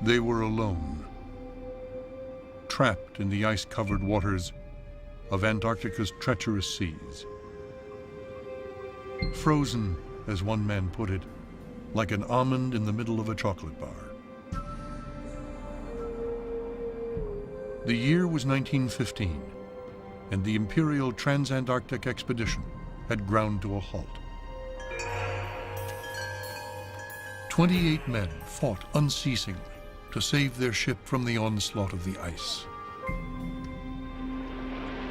They were alone, trapped in the ice-covered waters of Antarctica's treacherous seas. Frozen, as one man put it, like an almond in the middle of a chocolate bar. The year was 1915, and the Imperial Transantarctic Expedition had ground to a halt. 28 men fought unceasingly to save their ship from the onslaught of the ice.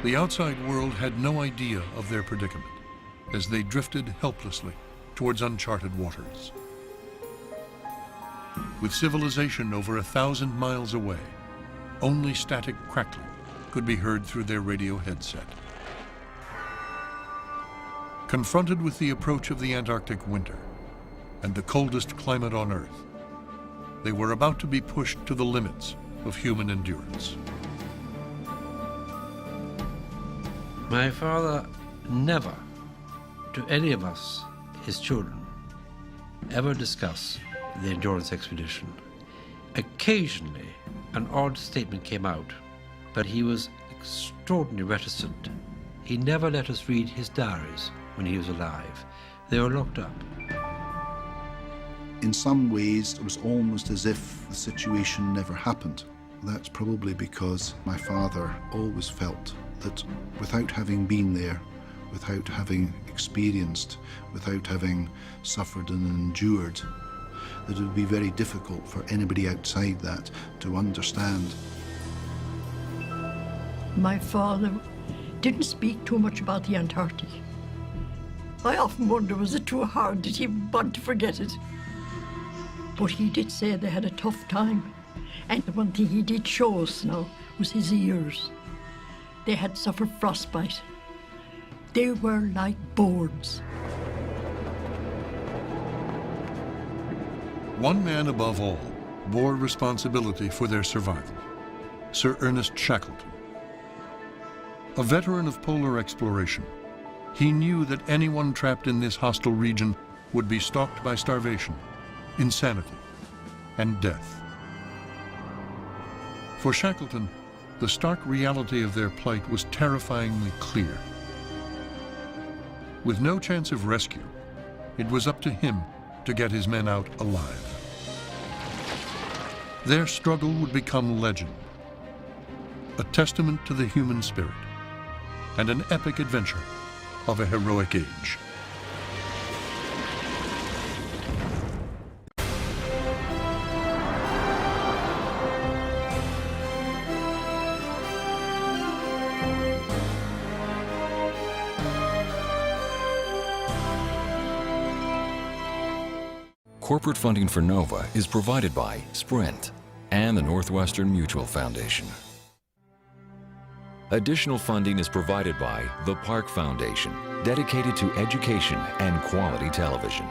The outside world had no idea of their predicament as they drifted helplessly towards uncharted waters. With civilization over 1,000 miles away, only static crackling could be heard through their radio headset. Confronted with the approach of the Antarctic winter and the coldest climate on Earth, they were about to be pushed to the limits of human endurance. My father never, to any of us, his children, ever discussed the endurance expedition. Occasionally, an odd statement came out, but he was extraordinarily reticent. He never let us read his diaries when he was alive. They were locked up. In some ways, it was almost as if the situation never happened. That's probably because my father always felt that without having been there, without having experienced, without having suffered and endured, that it would be very difficult for anybody outside that to understand. My father didn't speak too much about the Antarctic. I often wonder, was it too hard? Did he want to forget it? But he did say they had a tough time. And the one thing he did show us now was his ears. They had suffered frostbite. They were like boards. One man above all bore responsibility for their survival, Sir Ernest Shackleton. A veteran of polar exploration, he knew that anyone trapped in this hostile region would be stalked by starvation, insanity, and death. For Shackleton, the stark reality of their plight was terrifyingly clear. With no chance of rescue, it was up to him to get his men out alive. Their struggle would become legend, a testament to the human spirit, and an epic adventure of a heroic age. Corporate funding for NOVA is provided by Sprint and the Northwestern Mutual Foundation. Additional funding is provided by the Park Foundation, dedicated to education and quality television.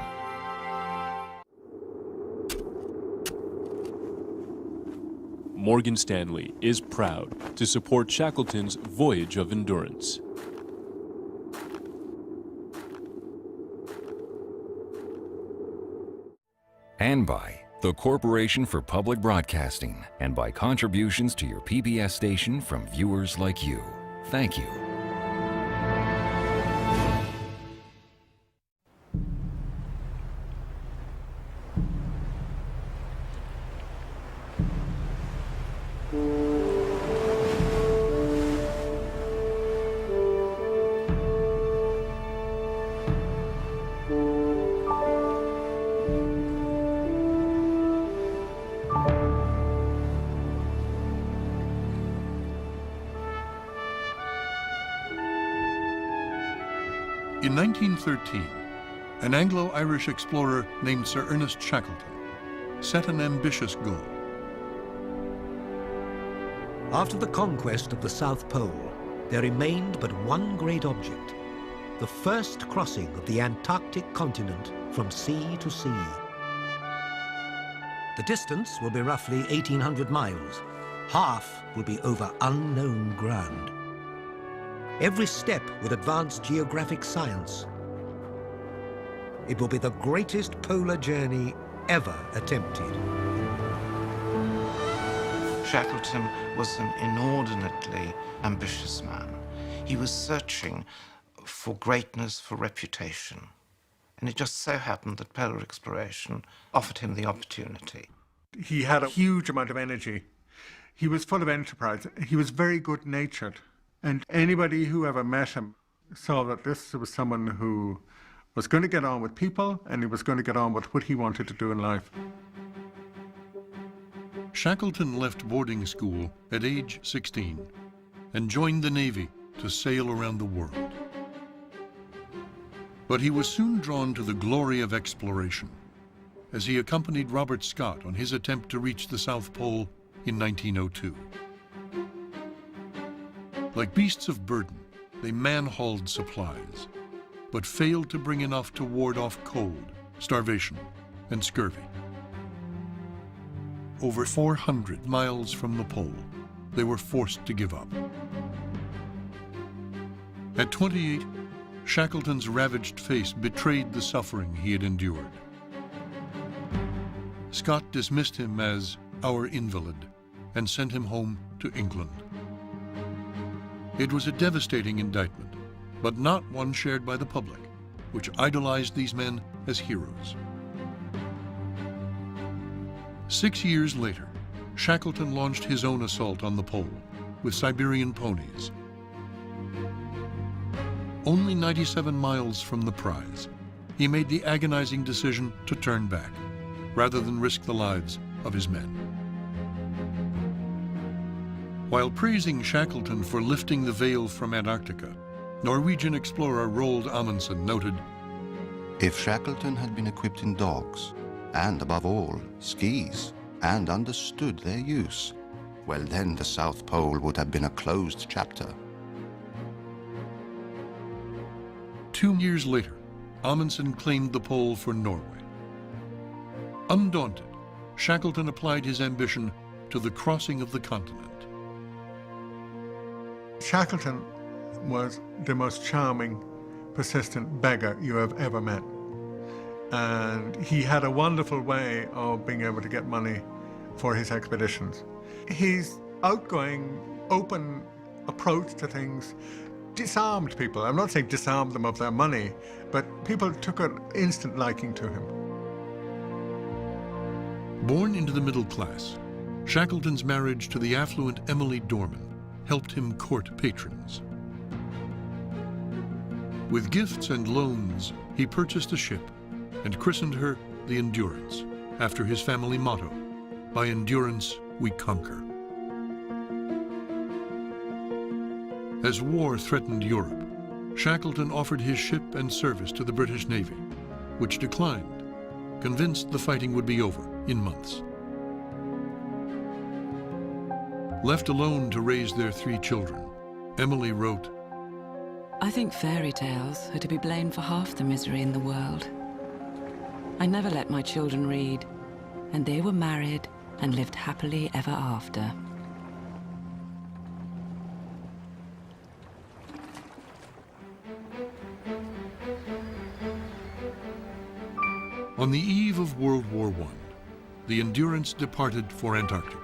Morgan Stanley is proud to support Shackleton's voyage of endurance. And by the Corporation for Public Broadcasting, and by contributions to your PBS station from viewers like you. Thank you. In 1913, an Anglo-Irish explorer named Sir Ernest Shackleton set an ambitious goal. After the conquest of the South Pole, there remained but one great object: the first crossing of the Antarctic continent from sea to sea. The distance will be roughly 1,800 miles. Half will be over unknown ground. Every step would advance geographic science. It will be the greatest polar journey ever attempted. Shackleton was an inordinately ambitious man. He was searching for greatness, for reputation. And it just so happened that polar exploration offered him the opportunity. He had a huge amount of energy. He was full of enterprise. He was very good-natured. And anybody who ever met him saw that this was someone who was going to get on with people, and he was going to get on with what he wanted to do in life. Shackleton left boarding school at age 16 and joined the Navy to sail around the world. But he was soon drawn to the glory of exploration as he accompanied Robert Scott on his attempt to reach the South Pole in 1902. Like beasts of burden, they man-hauled supplies, but failed to bring enough to ward off cold, starvation, and scurvy. Over 400 miles from the pole, they were forced to give up. At 28, Shackleton's ravaged face betrayed the suffering he had endured. Scott dismissed him as our invalid and sent him home to England. It was a devastating indictment, but not one shared by the public, which idolized these men as heroes. 6 years later, Shackleton launched his own assault on the pole with Siberian ponies. Only 97 miles from the prize, he made the agonizing decision to turn back, rather than risk the lives of his men. While praising Shackleton for lifting the veil from Antarctica, Norwegian explorer Roald Amundsen noted, "If Shackleton had been equipped in dogs, and above all, skis, and understood their use, well then the South Pole would have been a closed chapter." 2 years later, Amundsen claimed the pole for Norway. Undaunted, Shackleton applied his ambition to the crossing of the continent. Shackleton was the most charming, persistent beggar you have ever met. And he had a wonderful way of being able to get money for his expeditions. His outgoing, open approach to things disarmed people. I'm not saying disarmed them of their money, but people took an instant liking to him. Born into the middle class, Shackleton's marriage to the affluent Emily Dorman helped him court patrons. With gifts and loans, he purchased a ship and christened her the Endurance, after his family motto, "By endurance we conquer." As war threatened Europe, Shackleton offered his ship and service to the British Navy, which declined, convinced the fighting would be over in months. Left alone to raise their 3 children, Emily wrote, "I think fairy tales are to be blamed for half the misery in the world. I never let my children read, and they were married and lived happily ever after." On the eve of World War I, the Endurance departed for Antarctica.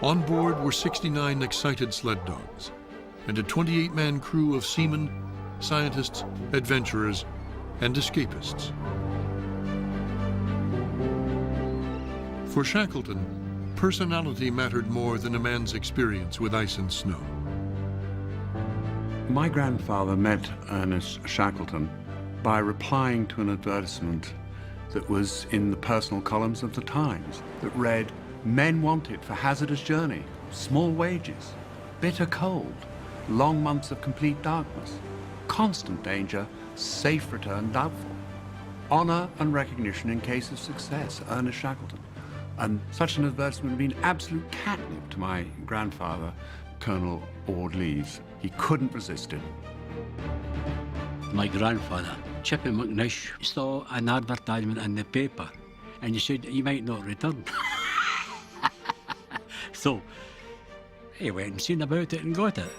On board were 69 excited sled dogs and a 28-man crew of seamen, scientists, adventurers, and escapists. For Shackleton, personality mattered more than a man's experience with ice and snow. My grandfather met Ernest Shackleton by replying to an advertisement that was in the personal columns of the Times that read, "Men wanted for hazardous journey, small wages, bitter cold, long months of complete darkness, constant danger, safe return doubtful, honor and recognition in case of success, Ernest Shackleton." And such an advertisement had been absolute catnip to my grandfather, Colonel Ord Lees. He couldn't resist it. My grandfather, Chippy McNish, saw an advertisement in the paper and he said he might not return. So he went and seen about it and got it.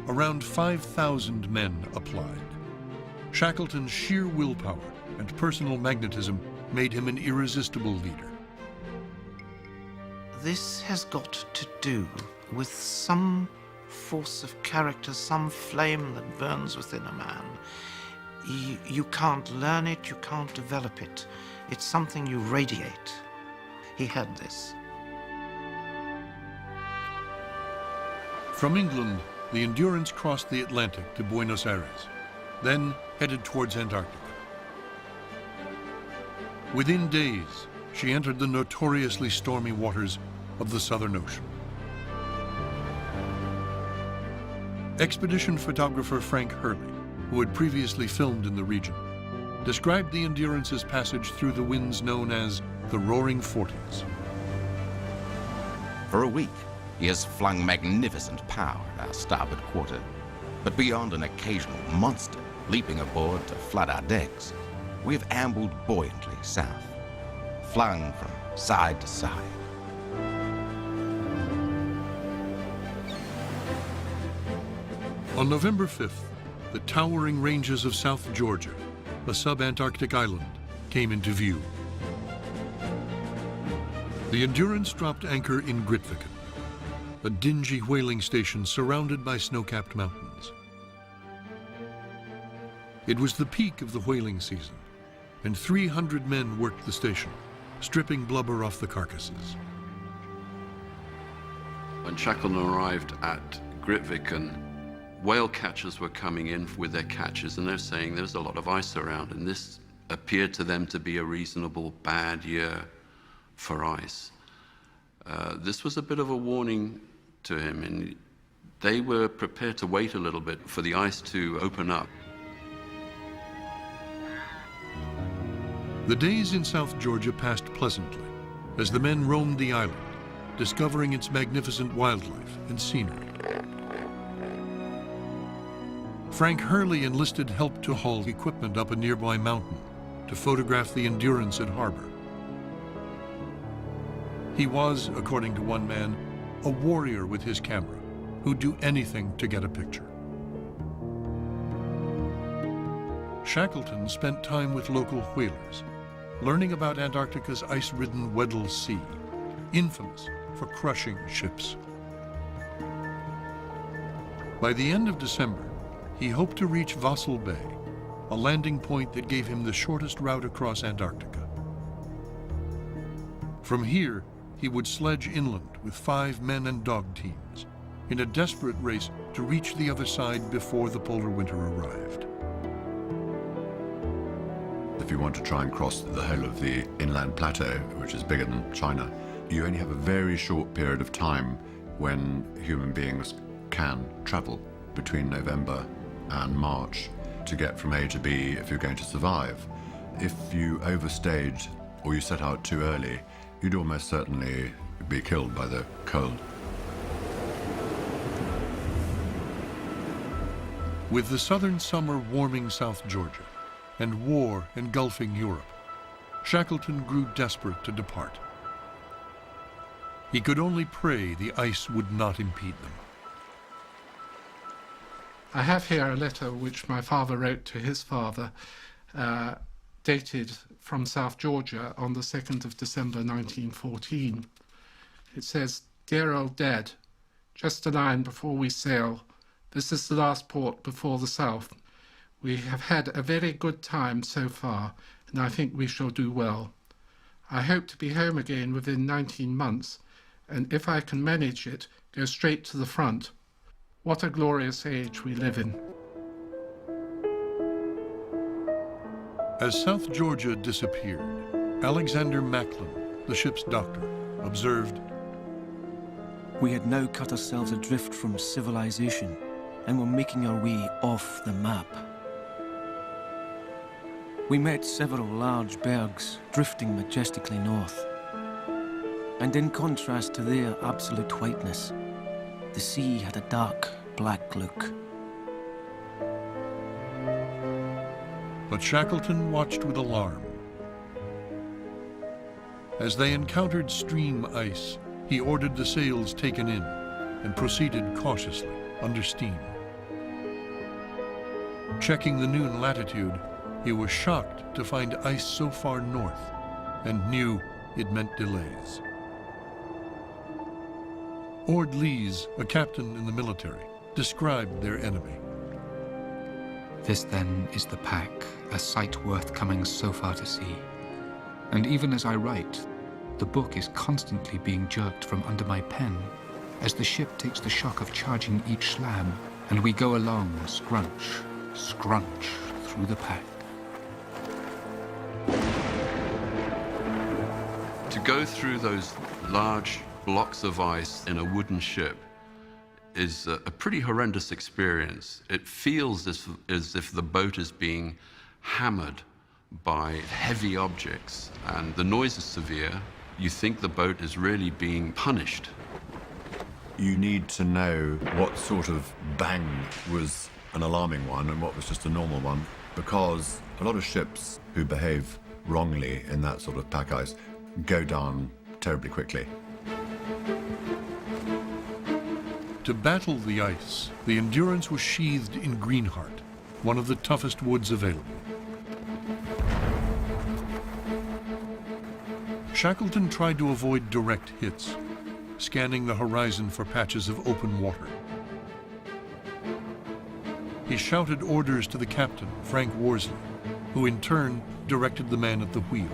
Around 5,000 men applied. Shackleton's sheer willpower and personal magnetism made him an irresistible leader. This has got to do with some force of character, some flame that burns within a man. You can't learn it, you can't develop it. It's something you radiate. He had this. From England, the Endurance crossed the Atlantic to Buenos Aires, then headed towards Antarctica. Within days, she entered the notoriously stormy waters of the Southern Ocean. Expedition photographer Frank Hurley, who had previously filmed in the region, described the Endurance's passage through the winds known as the Roaring Forties. For a week, he has flung magnificent power at our starboard quarter, but beyond an occasional monster leaping aboard to flood our decks, we have ambled buoyantly south, flung from side to side. On November 5th, the towering ranges of South Georgia, a sub-Antarctic island, came into view. The Endurance dropped anchor in Grytviken, a dingy whaling station surrounded by snow-capped mountains. It was the peak of the whaling season, and 300 men worked the station, stripping blubber off the carcasses. When Shackleton arrived at Grytviken, whale catchers were coming in with their catches, and they're saying there's a lot of ice around, and this appeared to them to be a reasonable bad year for ice. This was a bit of a warning to him, and they were prepared to wait a little bit for the ice to open up. The days in South Georgia passed pleasantly as the men roamed the island, discovering its magnificent wildlife and scenery. Frank Hurley enlisted help to haul equipment up a nearby mountain to photograph the Endurance at harbor. He was, according to one man, a warrior with his camera who'd do anything to get a picture. Shackleton spent time with local whalers, learning about Antarctica's ice-ridden Weddell Sea, infamous for crushing ships. By the end of December, he hoped to reach Vassal Bay, a landing point that gave him the shortest route across Antarctica. From here, he would sledge inland with 5 men and dog teams in a desperate race to reach the other side before the polar winter arrived. If you want to try and cross the whole of the inland plateau, which is bigger than China, you only have a very short period of time when human beings can travel between November and March to get from A to B if you're going to survive. If you overstayed or you set out too early, you'd almost certainly be killed by the cold. With the southern summer warming South Georgia and war engulfing Europe, Shackleton grew desperate to depart. He could only pray the ice would not impede them. I have here a letter which my father wrote to his father, dated from South Georgia on the 2nd of December 1914. It says, "Dear old Dad, just a line before we sail. This is the last port before the south. We have had a very good time so far, and I think we shall do well. I hope to be home again within 19 months, and if I can manage it, go straight to the front. What a glorious age we live in." As South Georgia disappeared, Alexander Macklin, the ship's doctor, observed, "We had now cut ourselves adrift from civilization and were making our way off the map. We met several large bergs drifting majestically north. And in contrast to their absolute whiteness, the sea had a dark, black look." But Shackleton watched with alarm. As they encountered stream ice, he ordered the sails taken in and proceeded cautiously under steam. Checking the noon latitude, he was shocked to find ice so far north and knew it meant delays. Ord Lees, a captain in the military, described their enemy. This then is the pack, a sight worth coming so far to see. And even as I write, the book is constantly being jerked from under my pen as the ship takes the shock of charging each slab, and we go along, scrunch, scrunch, through the pack. To go through those large blocks of ice in a wooden ship is a pretty horrendous experience. It feels as if the boat is being hammered by heavy objects, and the noise is severe. You think the boat is really being punished. You need to know what sort of bang was an alarming one and what was just a normal one, because a lot of ships who behave wrongly in that sort of pack ice go down terribly quickly. To battle the ice, the Endurance was sheathed in greenheart, one of the toughest woods available. Shackleton tried to avoid direct hits, scanning the horizon for patches of open water. He shouted orders to the captain, Frank Worsley, who in turn directed the man at the wheel.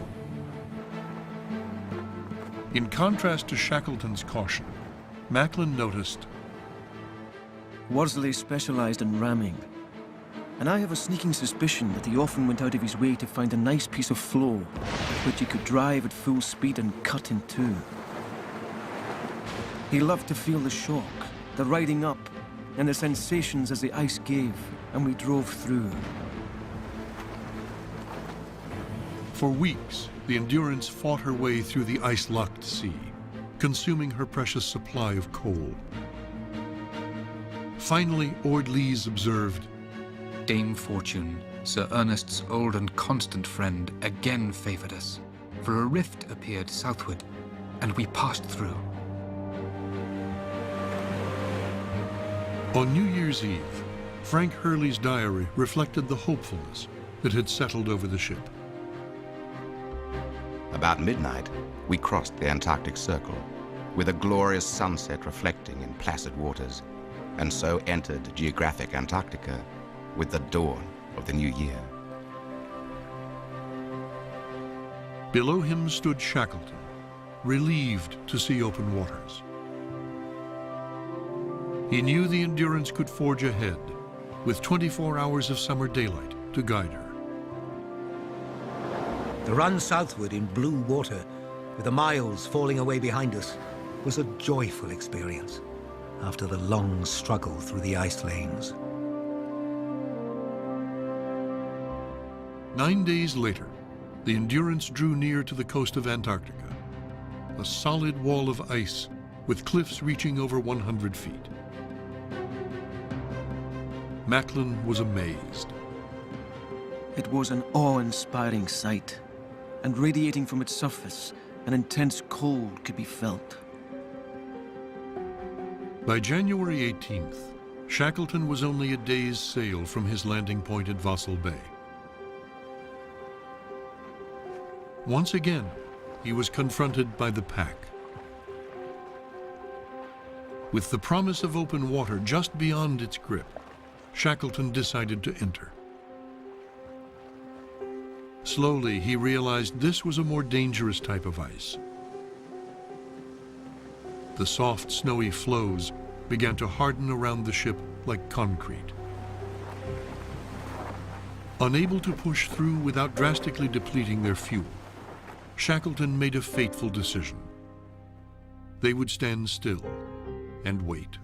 In contrast to Shackleton's caution, Macklin noticed Worsley specialized in ramming, and I have a sneaking suspicion that he often went out of his way to find a nice piece of floe which he could drive at full speed and cut in two. He loved to feel the shock, the riding up, and the sensations as the ice gave, and we drove through. For weeks, the Endurance fought her way through the ice-locked sea, consuming her precious supply of coal. Finally, Ord Lees observed, Dame Fortune, Sir Ernest's old and constant friend, again favored us, for a rift appeared southward, and we passed through. On New Year's Eve, Frank Hurley's diary reflected the hopefulness that had settled over the ship. About midnight, we crossed the Antarctic Circle, with a glorious sunset reflecting in placid waters, and so entered geographic Antarctica with the dawn of the new year. Below him stood Shackleton, relieved to see open waters. He knew the Endurance could forge ahead, with 24 hours of summer daylight to guide her. The run southward in blue water, with the miles falling away behind us, was a joyful experience after the long struggle through the ice lanes. 9 days later, the Endurance drew near to the coast of Antarctica, a solid wall of ice with cliffs reaching over 100 feet. Macklin was amazed. It was an awe-inspiring sight, and radiating from its surface, an intense cold could be felt. By January 18th, Shackleton was only a day's sail from his landing point at Vassal Bay. Once again, he was confronted by the pack. With the promise of open water just beyond its grip, Shackleton decided to enter. Slowly, he realized this was a more dangerous type of ice. The soft, snowy floes began to harden around the ship like concrete. Unable to push through without drastically depleting their fuel, Shackleton made a fateful decision. They would stand still and wait.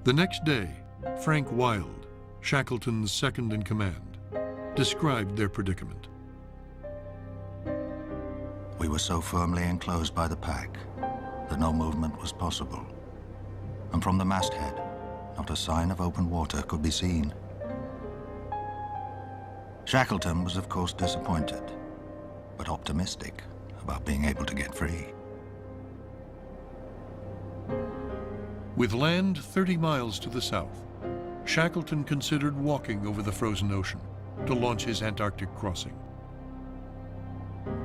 The next day, Frank Wild, Shackleton's second-in-command, described their predicament. We were so firmly enclosed by the pack that no movement was possible. And from the masthead, not a sign of open water could be seen. Shackleton was, of course, disappointed, but optimistic about being able to get free. With land 30 miles to the south, Shackleton considered walking over the frozen ocean. to launch his Antarctic crossing.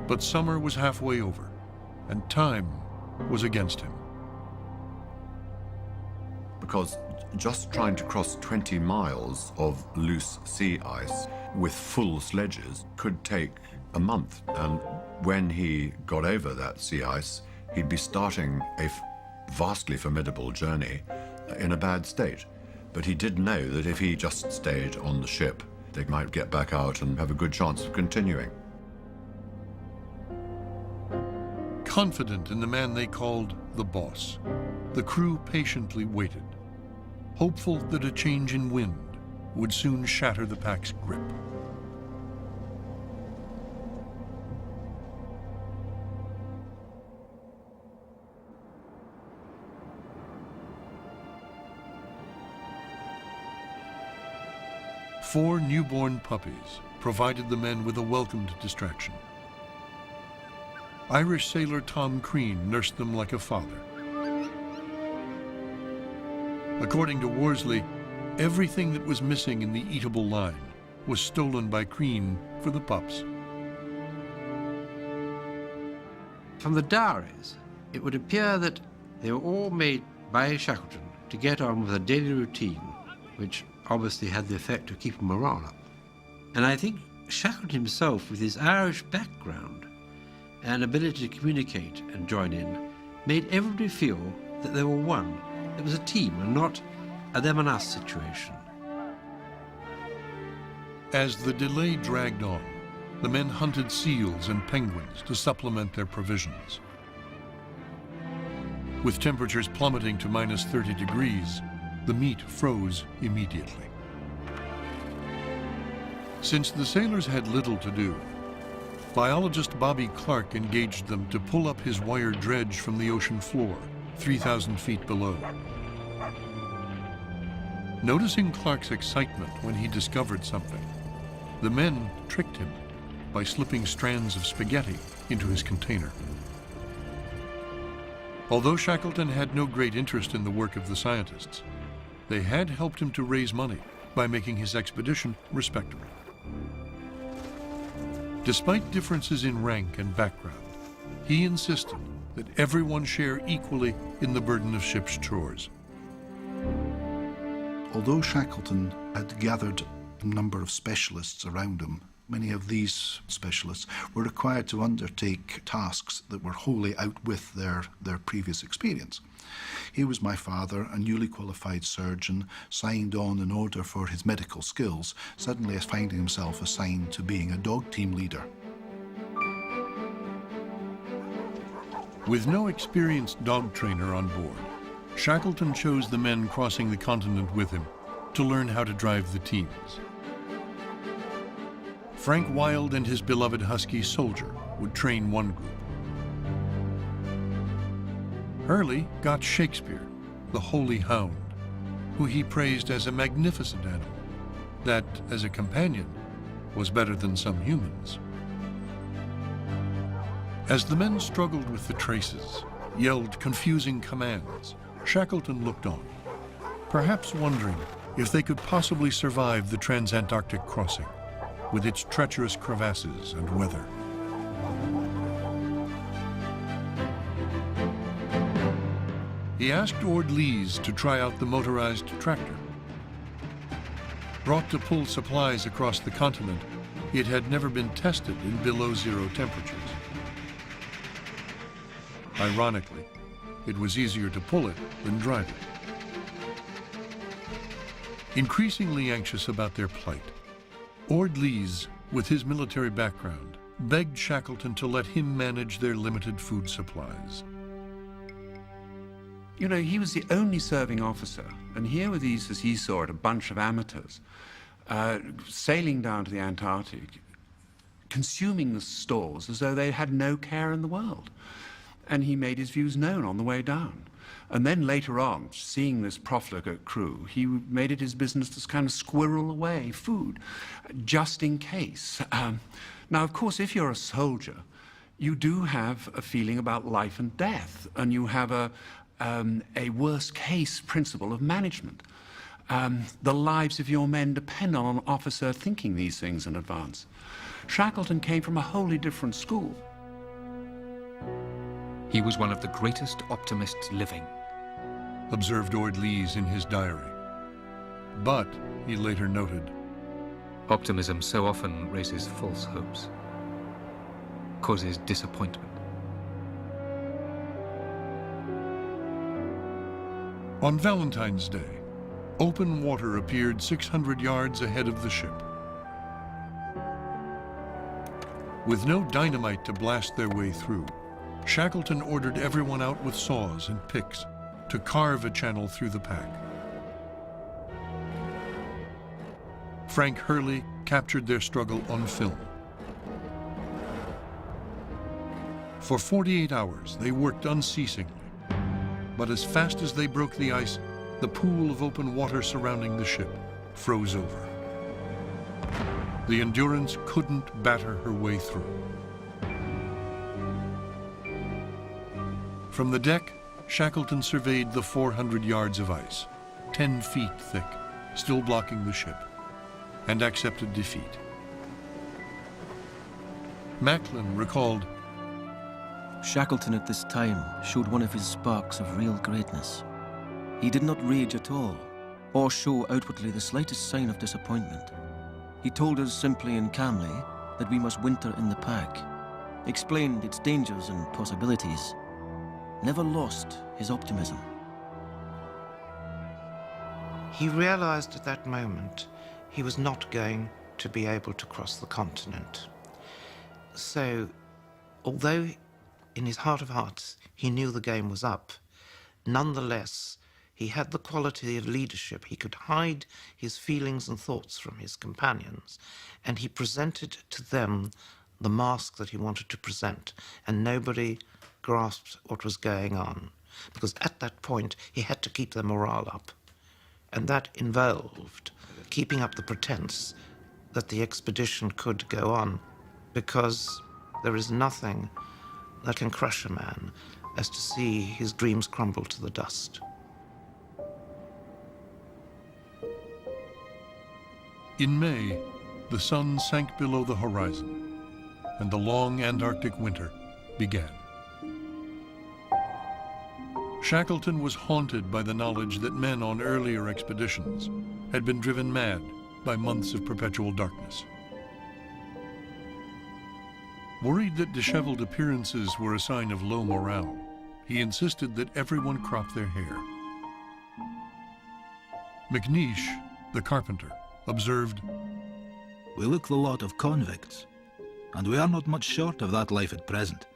But summer was halfway over, and time was against him. Because just trying to cross 20 miles of loose sea ice with full sledges could take a month. And when he got over that sea ice, he'd be starting a vastly formidable journey in a bad state. But he did know that if he just stayed on the ship, they might get back out and have a good chance of continuing. Confident in the man they called the boss, the crew patiently waited, hopeful that a change in wind would soon shatter the pack's grip. Four newborn puppies provided the men with a welcomed distraction. Irish sailor Tom Crean nursed them like a father. According to Worsley, everything that was missing in the eatable line was stolen by Crean for the pups. From the diaries, it would appear that they were all made by Shackleton to get on with a daily routine, which obviously had the effect of keeping morale up. And I think Shackleton himself, with his Irish background and ability to communicate and join in, made everybody feel that they were one. It was a team and not a them and us situation. As the delay dragged on, the men hunted seals and penguins to supplement their provisions. With temperatures plummeting to minus 30 degrees, the meat froze immediately. Since the sailors had little to do, biologist Bobby Clark engaged them to pull up his wire dredge from the ocean floor, 3,000 feet below. Noticing Clark's excitement when he discovered something, the men tricked him by slipping strands of spaghetti into his container. Although Shackleton had no great interest in the work of the scientists, they had helped him to raise money by making his expedition respectable. Despite differences in rank and background, he insisted that everyone share equally in the burden of ship's chores. Although Shackleton had gathered a number of specialists around him, many of these specialists were required to undertake tasks that were wholly out with their previous experience. He was my father, a newly qualified surgeon, signed on in order for his medical skills, suddenly finding himself assigned to being a dog team leader. With no experienced dog trainer on board, Shackleton chose the men crossing the continent with him to learn how to drive the teams. Frank Wilde and his beloved husky Soldier would train one group. Hurley got Shakespeare, the Holy Hound, who he praised as a magnificent animal that, as a companion, was better than some humans. As the men struggled with the traces, yelled confusing commands, Shackleton looked on, perhaps wondering if they could possibly survive the transantarctic crossing with its treacherous crevasses and weather. He asked Ord Lees to try out the motorized tractor. Brought to pull supplies across the continent, it had never been tested in below-zero temperatures. Ironically, it was easier to pull it than drive it. Increasingly anxious about their plight, Ord Lees, with his military background, begged Shackleton to let him manage their limited food supplies. You know, he was the only serving officer, and here were these, as he saw it, a bunch of amateurs, sailing down to the Antarctic, consuming the stores as though they had no care in the world. And he made his views known on the way down. And then later on, seeing this profligate crew, he made it his business to kind of squirrel away food, just in case. Now, of course, if you're a soldier, you do have a feeling about life and death, and you have a worst-case principle of management. The lives of your men depend on an officer thinking these things in advance. Shackleton came from a wholly different school. He was one of the greatest optimists living, observed Ord Lees in his diary. But, he later noted, optimism so often raises false hopes, causes disappointment. On Valentine's Day, open water appeared 600 yards ahead of the ship. With no dynamite to blast their way through, Shackleton ordered everyone out with saws and picks to carve a channel through the pack. Frank Hurley captured their struggle on film. For 48 hours, they worked unceasingly. But as fast as they broke the ice, the pool of open water surrounding the ship froze over. The Endurance couldn't batter her way through. From the deck, Shackleton surveyed the 400 yards of ice, 10 feet thick, still blocking the ship, and accepted defeat. Macklin recalled, Shackleton at this time showed one of his sparks of real greatness. He did not rage at all, or show outwardly the slightest sign of disappointment. He told us simply and calmly that we must winter in the pack, explained its dangers and possibilities, never lost his optimism. He realized at that moment he was not going to be able to cross the continent. So, although in his heart of hearts he knew the game was up, nonetheless he had the quality of leadership. He could hide his feelings and thoughts from his companions, and he presented to them the mask that he wanted to present, and nobody grasped what was going on, because at that point he had to keep their morale up, and that involved keeping up the pretense that the expedition could go on, because there is nothing that can crush a man as to see his dreams crumble to the dust. In May, the sun sank below the horizon, and the long Antarctic winter began. Shackleton was haunted by the knowledge that men on earlier expeditions had been driven mad by months of perpetual darkness. Worried that disheveled appearances were a sign of low morale, he insisted that everyone crop their hair. McNeish, the carpenter, observed, "We look the lot of convicts, and we are not much short of that life at present,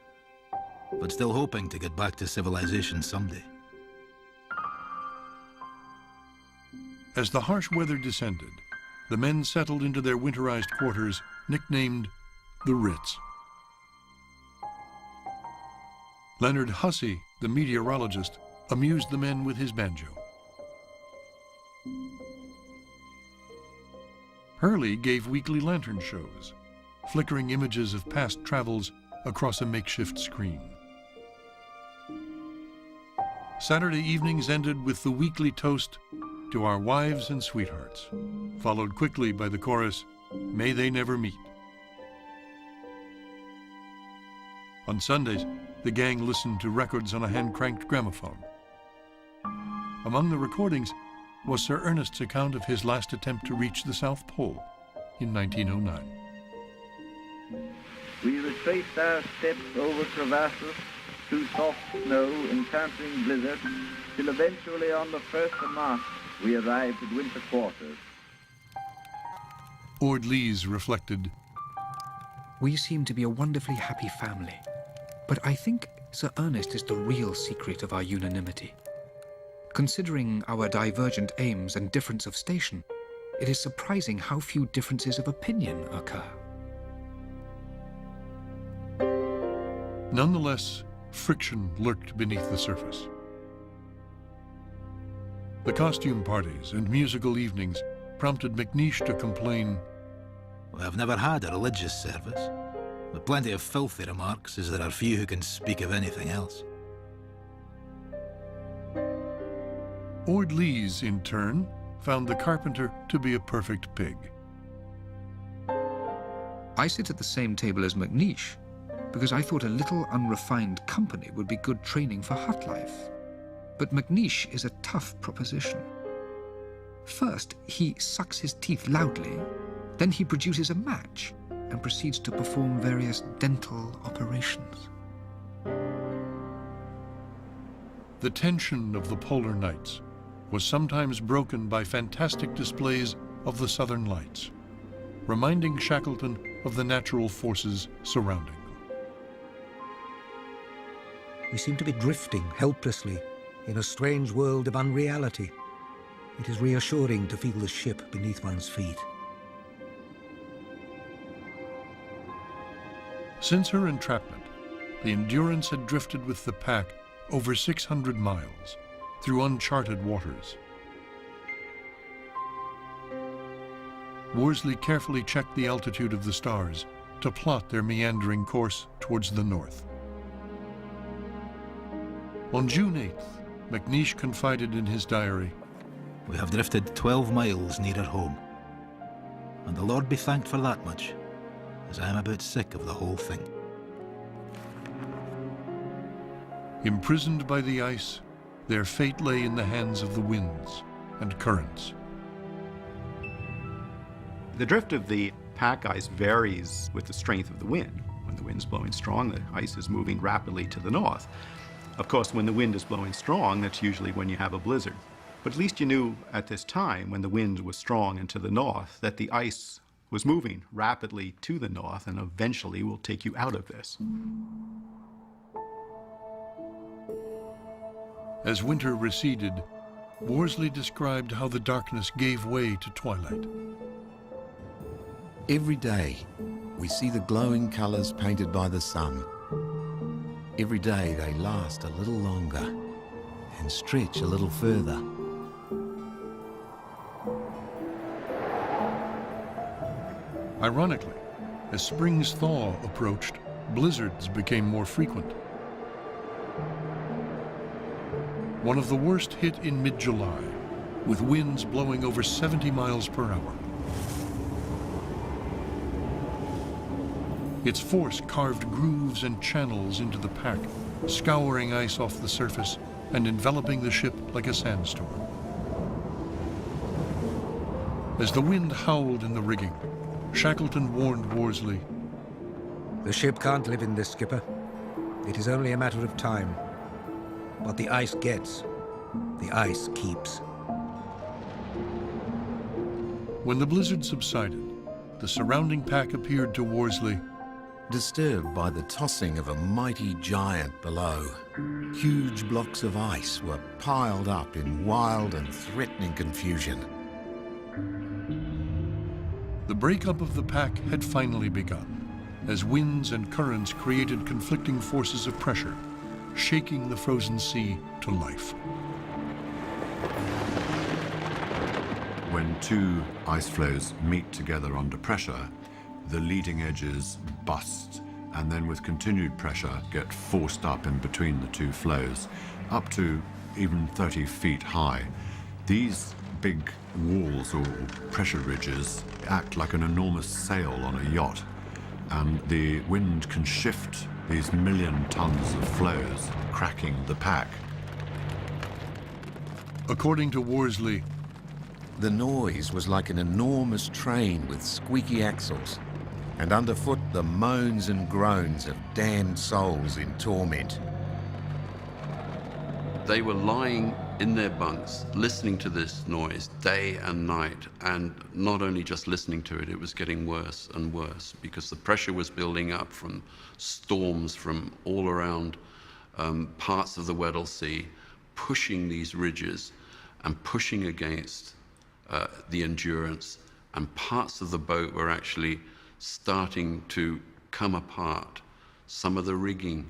but still hoping to get back to civilization someday." As the harsh weather descended, the men settled into their winterized quarters, nicknamed the Ritz. Leonard Hussey, the meteorologist, amused the men with his banjo. Hurley gave weekly lantern shows, flickering images of past travels across a makeshift screen. Saturday evenings ended with the weekly toast to our wives and sweethearts, followed quickly by the chorus, "May they never meet." On Sundays, the gang listened to records on a hand-cranked gramophone. Among the recordings was Sir Ernest's account of his last attempt to reach the South Pole in 1909. We retraced our steps over crevasses, through soft snow, encountering blizzards, till eventually on the 1st of March we arrived at winter quarters. Ord Lees reflected, "We seem to be a wonderfully happy family, but I think Sir Ernest is the real secret of our unanimity. Considering our divergent aims and difference of station, it is surprising how few differences of opinion occur." Nonetheless, friction lurked beneath the surface. The costume parties and musical evenings prompted McNeish to complain, "We have never had a religious service, with plenty of filthy remarks, as there are few who can speak of anything else." Ord Lees, in turn, found the carpenter to be a perfect pig. I sit at the same table as McNeish because I thought a little unrefined company would be good training for hut life. But McNeish is a tough proposition. First, he sucks his teeth loudly, then he produces a match and proceeds to perform various dental operations. The tension of the polar nights was sometimes broken by fantastic displays of the southern lights, reminding Shackleton of the natural forces surrounding them. We seem to be drifting helplessly in a strange world of unreality. It is reassuring to feel the ship beneath one's feet. Since her entrapment, the Endurance had drifted with the pack over 600 miles through uncharted waters. Worsley carefully checked the altitude of the stars to plot their meandering course towards the north. On June 8th, McNeish confided in his diary, "We have drifted 12 miles nearer home, and the Lord be thanked for that much, as I am about sick of the whole thing." Imprisoned by the ice, their fate lay in the hands of the winds and currents. The drift of the pack ice varies with the strength of the wind. When the wind's blowing strong, the ice is moving rapidly to the north. Of course, when the wind is blowing strong, that's usually when you have a blizzard. But at least you knew at this time, when the wind was strong and to the north, that the ice was moving rapidly to the north and eventually will take you out of this. As winter receded, Worsley described how the darkness gave way to twilight. Every day, we see the glowing colours painted by the sun. Every day they last a little longer and stretch a little further. Ironically, as spring's thaw approached, blizzards became more frequent. One of the worst hit in mid-July, with winds blowing over 70 miles per hour. Its force carved grooves and channels into the pack, scouring ice off the surface and enveloping the ship like a sandstorm. As the wind howled in the rigging, Shackleton warned Worsley, "The ship can't live in this, skipper. It is only a matter of time. What the ice gets, the ice keeps." When the blizzard subsided, the surrounding pack appeared to Worsley disturbed by the tossing of a mighty giant below. Huge blocks of ice were piled up in wild and threatening confusion. The breakup of the pack had finally begun, as winds and currents created conflicting forces of pressure, shaking the frozen sea to life. When two ice floes meet together under pressure, the leading edges bust, and then with continued pressure get forced up in between the two flows, up to even 30 feet high. These big walls or pressure ridges act like an enormous sail on a yacht, and the wind can shift these million tons of floes, cracking the pack. According to Worsley, the noise was like an enormous train with squeaky axles, and underfoot the moans and groans of damned souls in torment. They were lying in their bunks, listening to this noise day and night, and not only just listening to it, it was getting worse and worse because the pressure was building up from storms from all around parts of the Weddell Sea, pushing these ridges and pushing against the Endurance, and parts of the boat were actually starting to come apart. Some of the rigging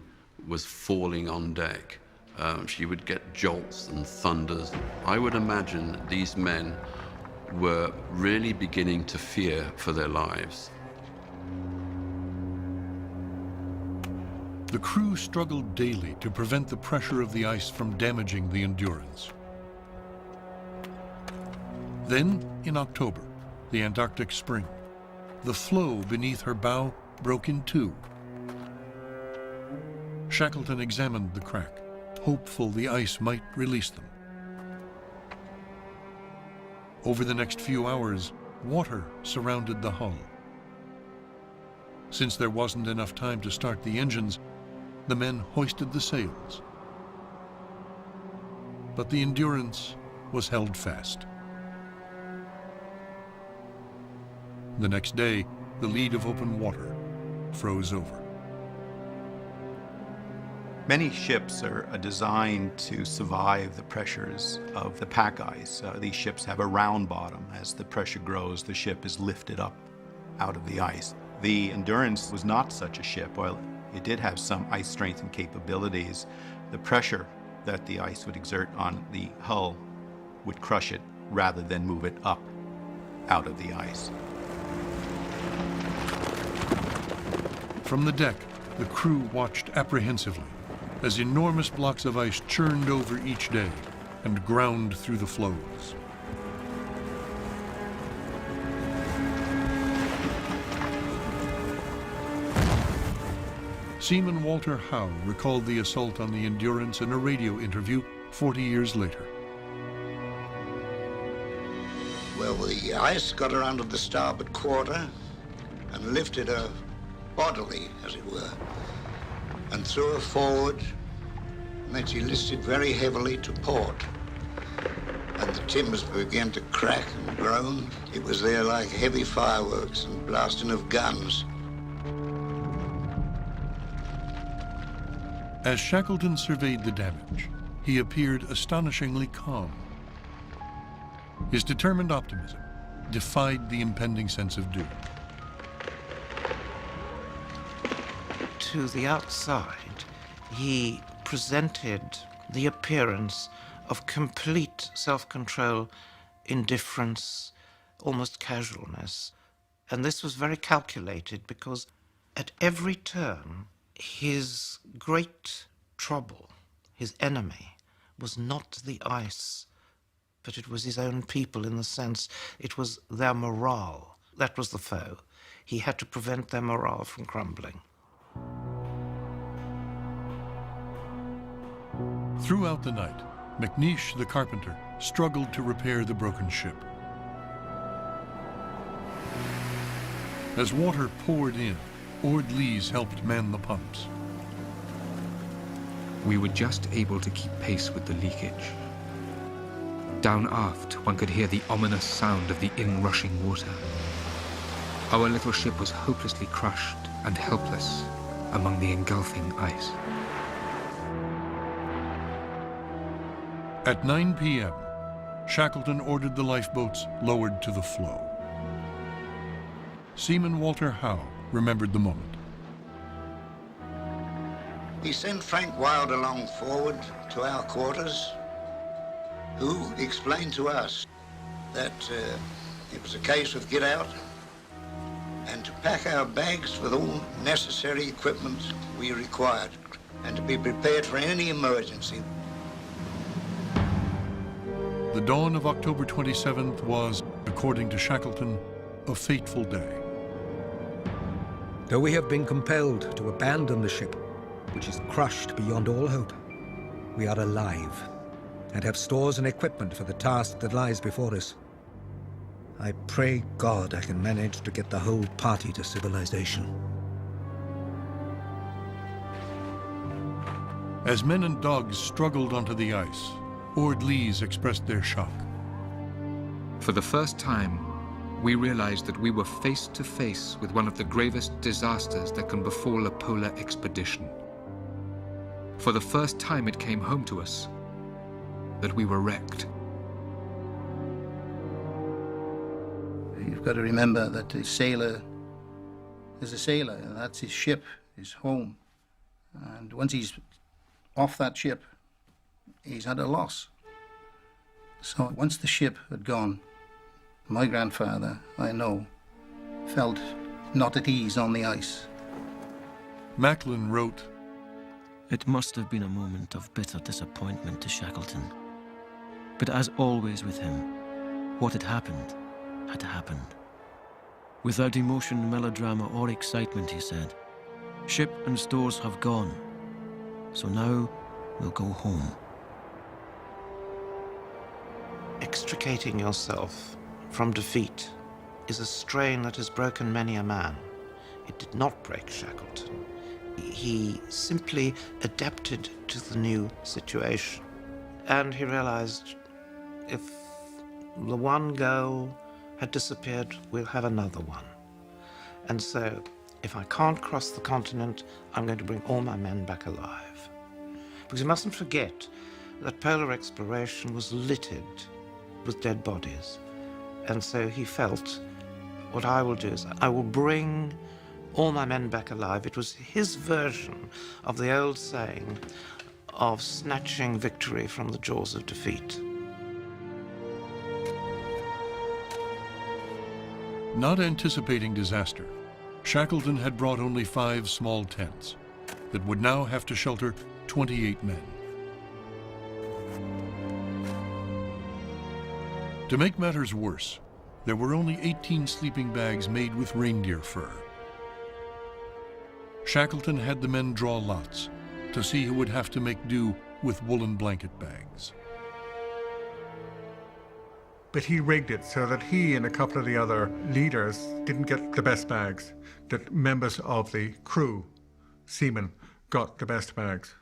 was falling on deck. She would get jolts and thunders. I would imagine these men were really beginning to fear for their lives. the crew struggled daily to prevent the pressure of the ice from damaging the Endurance. Then, in October, the Antarctic spring, the floe beneath her bow broke in two. Shackleton examined the crack, hopeful the ice might release them. Over the next few hours, water surrounded the hull. Since there wasn't enough time to start the engines, the men hoisted the sails. But the Endurance was held fast. The next day, the lead of open water froze over. Many ships are designed to survive the pressures of the pack ice. These ships have a round bottom. As the pressure grows, the ship is lifted up out of the ice. The Endurance was not such a ship. While it did have some ice strength and capabilities, the pressure that the ice would exert on the hull would crush it rather than move it up out of the ice. From the deck, the crew watched apprehensively as enormous blocks of ice churned over each day and ground through the floes. Seaman Walter Howe recalled the assault on the Endurance in a radio interview 40 years later. Well, the ice got her under the starboard quarter and lifted her bodily, as it were, and threw her forward, and then she listed very heavily to port. And the timbers began to crack and groan. It was there like heavy fireworks and blasting of guns. As Shackleton surveyed the damage, he appeared astonishingly calm. His determined optimism defied the impending sense of doom. To the outside, he presented the appearance of complete self-control, indifference, almost casualness. And this was very calculated because at every turn, his great trouble, his enemy, was not the ice, but it was his own people, in the sense it was their morale. That was the foe. He had to prevent their morale from crumbling. Throughout the night, McNeish, the carpenter, struggled to repair the broken ship. As water poured in, Ord Lees helped man the pumps. We were just able to keep pace with the leakage. Down aft, one could hear the ominous sound of the inrushing water. Our little ship was hopelessly crushed and helpless among the engulfing ice. At 9 p.m., Shackleton ordered the lifeboats lowered to the floe. Seaman Walter Howe remembered the moment. He sent Frank Wilde along forward to our quarters, who explained to us that it was a case of get out and to pack our bags with all necessary equipment we required and to be prepared for any emergency. The dawn of October 27th was, according to Shackleton, a fateful day. Though we have been compelled to abandon the ship, which is crushed beyond all hope, we are alive and have stores and equipment for the task that lies before us. I pray God I can manage to get the whole party to civilization. As men and dogs struggled onto the ice, Ord Lees expressed their shock. For the first time, we realized that we were face to face with one of the gravest disasters that can befall a polar expedition. For the first time, it came home to us that we were wrecked. You've got to remember that a sailor is a sailor, and that's his ship, his home. And once he's off that ship, he's had a loss. So once the ship had gone, my grandfather, I know, felt not at ease on the ice. Macklin wrote, "It must have been a moment of bitter disappointment to Shackleton. But as always with him, What had happened had happened. Without emotion, melodrama, or excitement, he said. Ship and stores have gone, so now we'll go home. Extricating yourself from defeat is a strain that has broken many a man. It did not break Shackleton. He simply adapted to the new situation. And he realized if the one goal had disappeared, we'll have another one. And so, if I can't cross the continent, I'm going to bring all my men back alive. Because you mustn't forget that polar exploration was littered with dead bodies. And so he felt, what I will do is I will bring all my men back alive. It was his version of the old saying of snatching victory from the jaws of defeat. Not anticipating disaster, Shackleton had brought only 5 small tents that would now have to shelter 28 men. To make matters worse, there were only 18 sleeping bags made with reindeer fur. Shackleton had the men draw lots to see who would have to make do with woolen blanket bags. But he rigged it so that he and a couple of the other leaders didn't get the best bags, that members of the crew, seamen, got the best bags.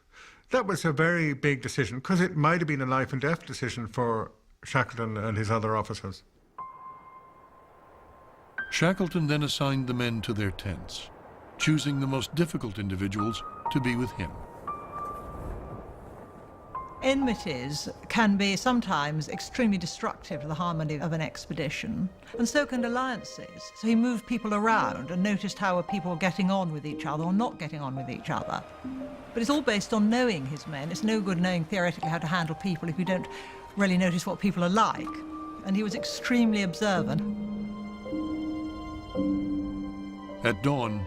That was a very big decision, because it might have been a life and death decision for Shackleton and his other officers. Shackleton then assigned the men to their tents, choosing the most difficult individuals to be with him. Enmities can be sometimes extremely destructive to the harmony of an expedition, and so can alliances. So he moved people around and noticed how people were getting on with each other or not getting on with each other. But it's all based on knowing his men. It's no good knowing theoretically how to handle people if you don't really notice what people are like. And he was extremely observant. At dawn,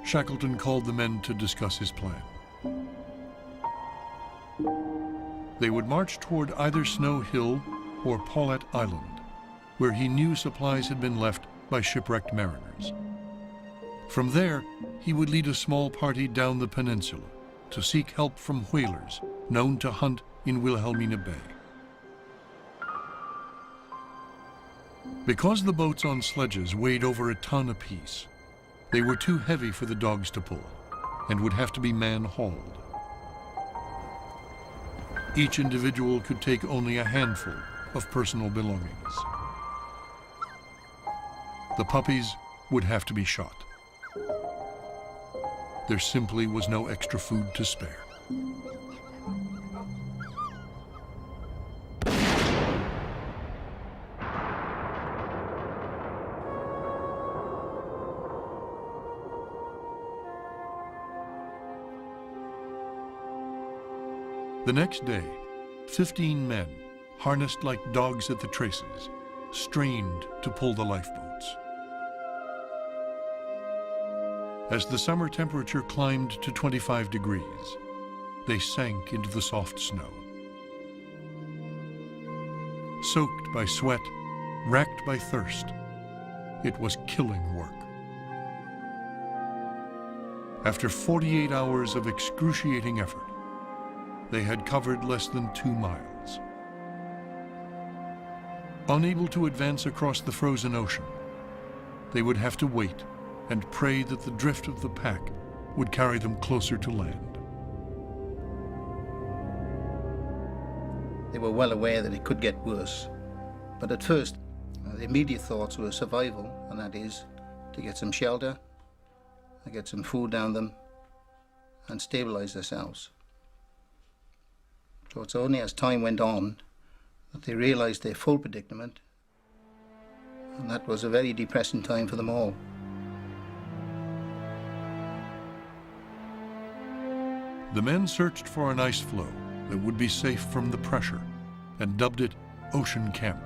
Shackleton called the men to discuss his plan. They would march toward either Snow Hill or Paulet Island, where he knew supplies had been left by shipwrecked mariners. From there, he would lead a small party down the peninsula to seek help from whalers known to hunt in Wilhelmina Bay. Because the boats on sledges weighed over a ton apiece, they were too heavy for the dogs to pull and would have to be man-hauled. Each individual could take only a handful of personal belongings. The puppies would have to be shot. There simply was no extra food to spare. The next day, 15 men, harnessed like dogs at the traces, strained to pull the lifeboats. As the summer temperature climbed to 25 degrees, they sank into the soft snow. Soaked by sweat, racked by thirst, it was killing work. After 48 hours of excruciating effort, they had covered less than 2 miles. Unable to advance across the frozen ocean, they would have to wait and pray that the drift of the pack would carry them closer to land. They were well aware that it could get worse, but at first the immediate thoughts were survival, and that is to get some shelter, to get some food down them, and stabilize themselves. So it's only as time went on that they realized their full predicament, and that was a very depressing time for them all. The men searched for an ice floe that would be safe from the pressure and dubbed it Ocean Camp.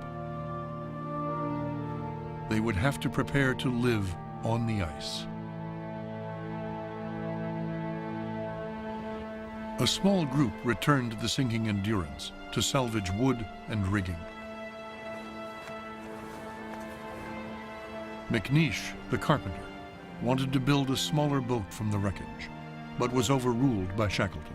They would have to prepare to live on the ice. A small group returned to the sinking Endurance to salvage wood and rigging. McNeish, the carpenter, wanted to build a smaller boat from the wreckage, but was overruled by Shackleton.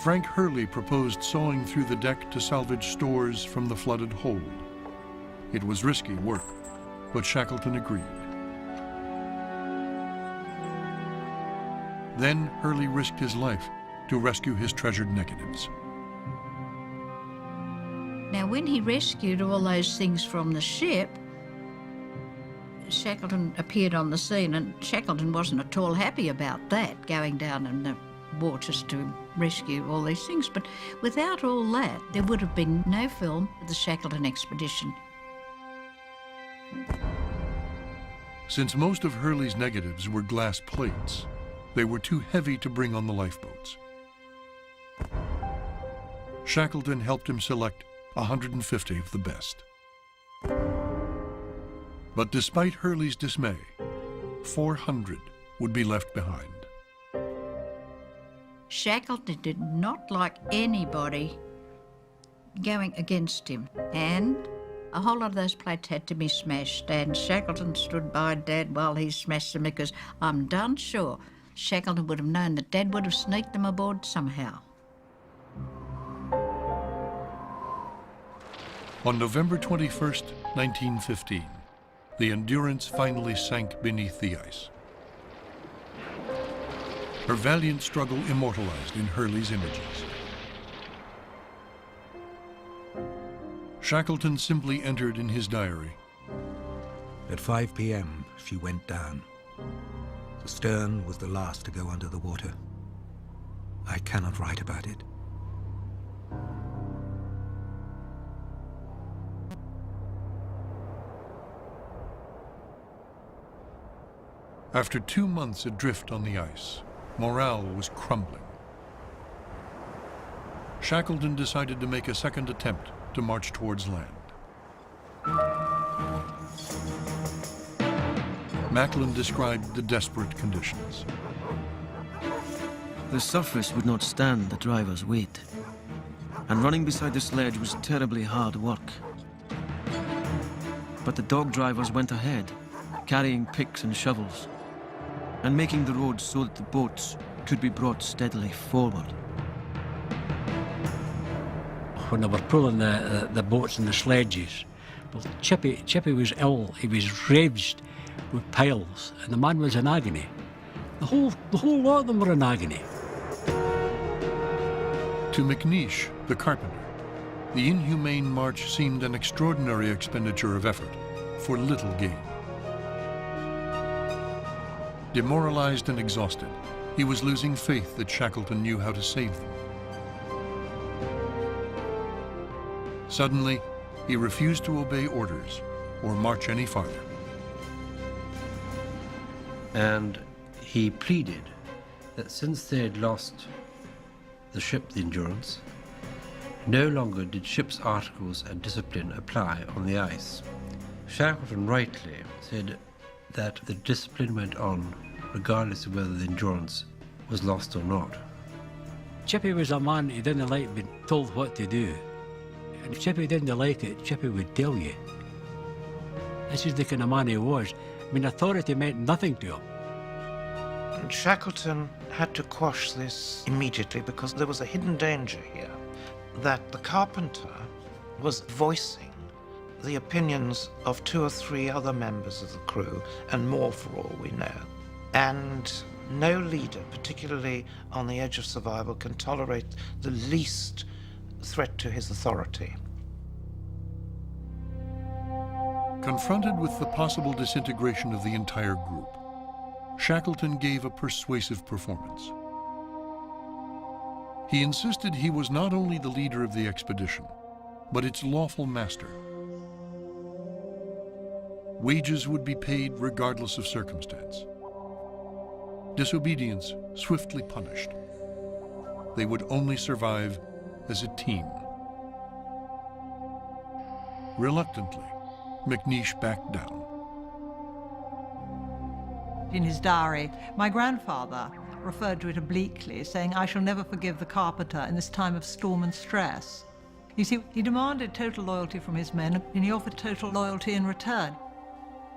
Frank Hurley proposed sawing through the deck to salvage stores from the flooded hold. It was risky work, but Shackleton agreed. Then Hurley risked his life to rescue his treasured negatives. Now, when he rescued all those things from the ship, Shackleton appeared on the scene, and Shackleton wasn't at all happy about that, going down in the waters to rescue all these things. But without all that, there would have been no film of the Shackleton expedition. Since most of Hurley's negatives were glass plates, they were too heavy to bring on the lifeboats. Shackleton helped him select 150 of the best. But despite Hurley's dismay, 400 would be left behind. Shackleton did not like anybody going against him, and a whole lot of those plates had to be smashed, and Shackleton stood by Dad while he smashed them, because I'm done sure Shackleton would have known that Dad would have sneaked them aboard somehow. On November 21st, 1915, the Endurance finally sank beneath the ice. Her valiant struggle immortalized in Hurley's images. Shackleton simply entered in his diary. At 5 p.m., she went down. The stern was the last to go under the water. I cannot write about it. After 2 months adrift on the ice, morale was crumbling. Shackleton decided to make a second attempt to march towards land. Macklin described the desperate conditions. The surface would not stand the driver's weight, and running beside the sledge was terribly hard work. But the dog drivers went ahead, carrying picks and shovels, and making the road so that the boats could be brought steadily forward. When they were pulling the boats and the sledges, well, Chippy was ill. He was ravaged with piles, and the man was in agony. The whole lot of them were in agony. To McNeish, the carpenter, the inhumane march seemed an extraordinary expenditure of effort for little gain. Demoralized and exhausted, he was losing faith that Shackleton knew how to save them. Suddenly, he refused to obey orders or march any farther. And he pleaded that since they had lost the ship, the Endurance, no longer did ship's articles and discipline apply on the ice. Shackleton rightly said that the discipline went on regardless of whether the Endurance was lost or not. Chippy was a man who didn't like being told what to do. And if Chippy didn't like it, Chippy would tell you. This is the kind of man he was. I mean, authority meant nothing to him. And Shackleton had to quash this immediately because there was a hidden danger here, that the carpenter was voicing the opinions of 2 or 3 other members of the crew, and more for all we know. And no leader, particularly on the edge of survival, can tolerate the least threat to his authority. Confronted with the possible disintegration of the entire group, Shackleton gave a persuasive performance. He insisted he was not only the leader of the expedition, but its lawful master. Wages would be paid regardless of circumstance. Disobedience swiftly punished. They would only survive as a team. Reluctantly, McNeish backed down. In his diary, my grandfather referred to it obliquely, saying, "I shall never forgive the carpenter in this time of storm and stress." You see, he demanded total loyalty from his men, and he offered total loyalty in return.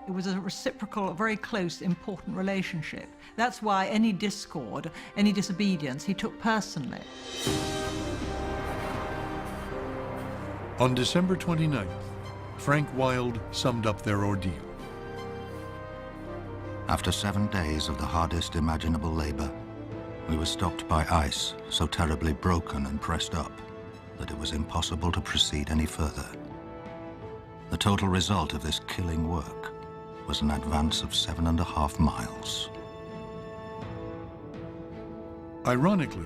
It was a reciprocal, very close, important relationship. That's why any discord, any disobedience, he took personally. On December 29th, Frank Wilde summed up their ordeal. After 7 days of the hardest imaginable labor, we were stopped by ice so terribly broken and pressed up that it was impossible to proceed any further. The total result of this killing work was an advance of 7.5 miles. Ironically,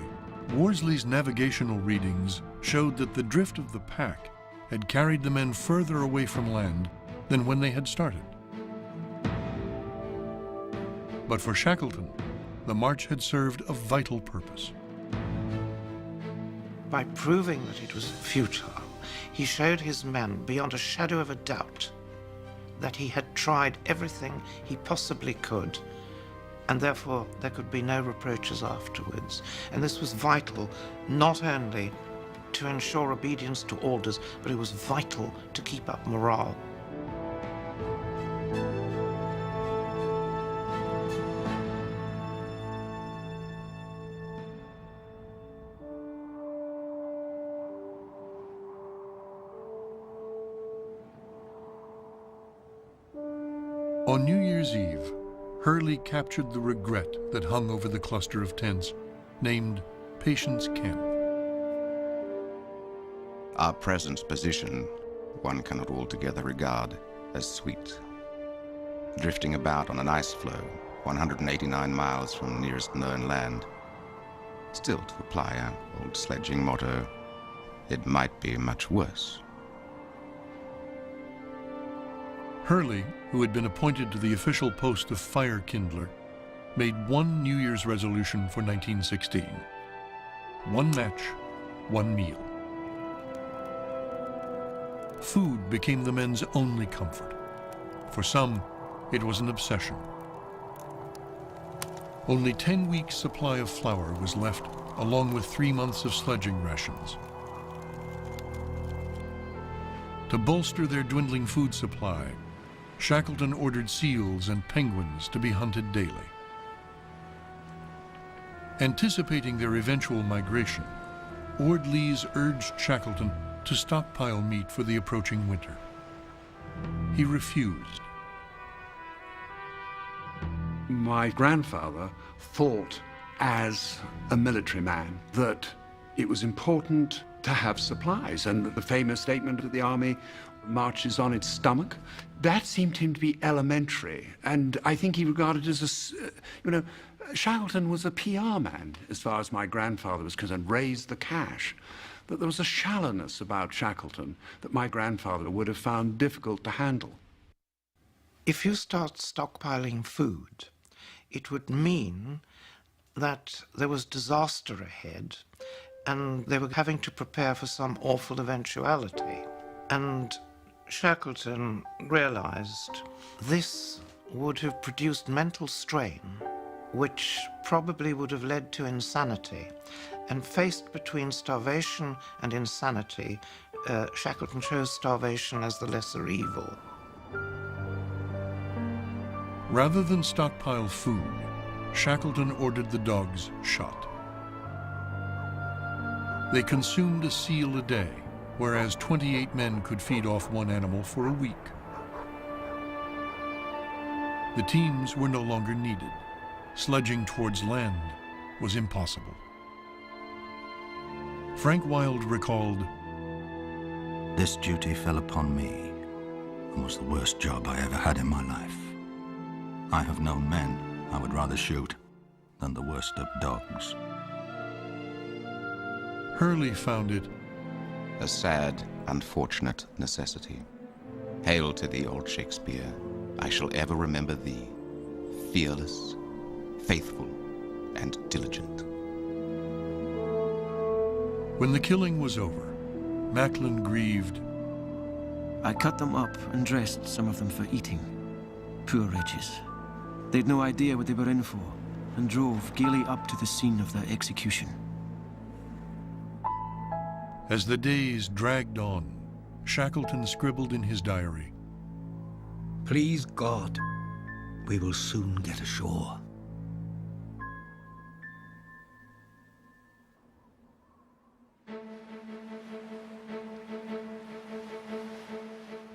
Worsley's navigational readings showed that the drift of the pack had carried the men further away from land than when they had started. But for Shackleton, the march had served a vital purpose. By proving that it was futile, he showed his men beyond a shadow of a doubt that he had tried everything he possibly could, and therefore there could be no reproaches afterwards. And this was vital not only to ensure obedience to orders, but it was vital to keep up morale. On New Year's Eve, Hurley captured the regret that hung over the cluster of tents, named Patience Camp. Our present position, one cannot altogether regard as sweet. Drifting about on an ice floe, 189 miles from nearest known land. Still, to apply our old sledging motto, it might be much worse. Hurley, who had been appointed to the official post of fire kindler, made one New Year's resolution for 1916. One match, one meal. Food became the men's only comfort. For some, it was an obsession. Only 10 weeks' supply of flour was left, along with 3 months of sledging rations. To bolster their dwindling food supply, Shackleton ordered seals and penguins to be hunted daily. Anticipating their eventual migration, Ord-Lees urged Shackleton to stockpile meat for the approaching winter. He refused. My grandfather thought, as a military man, that it was important to have supplies, and the famous statement that the army marches on its stomach, that seemed to him to be elementary, and I think he regarded it as Shackleton was a PR man, as far as my grandfather was concerned, raised the cash. But there was a shallowness about Shackleton that my grandfather would have found difficult to handle. If you start stockpiling food, it would mean that there was disaster ahead, and they were having to prepare for some awful eventuality. And Shackleton realized this would have produced mental strain, which probably would have led to insanity. And faced between starvation and insanity, Shackleton chose starvation as the lesser evil. Rather than stockpile food, Shackleton ordered the dogs shot. They consumed a seal a day, whereas 28 men could feed off one animal for a week. The teams were no longer needed. Sledging towards land was impossible. Frank Wilde recalled, "This duty fell upon me and was the worst job I ever had in my life. I have known men I would rather shoot than the worst of dogs." Hurley found it a sad, unfortunate necessity. Hail to thee, old Shakespeare. I shall ever remember thee, fearless, faithful, and diligent. When the killing was over, Macklin grieved. I cut them up and dressed some of them for eating. Poor wretches. They'd no idea what they were in for, and drove gaily up to the scene of their execution. As the days dragged on, Shackleton scribbled in his diary, "Please God, we will soon get ashore."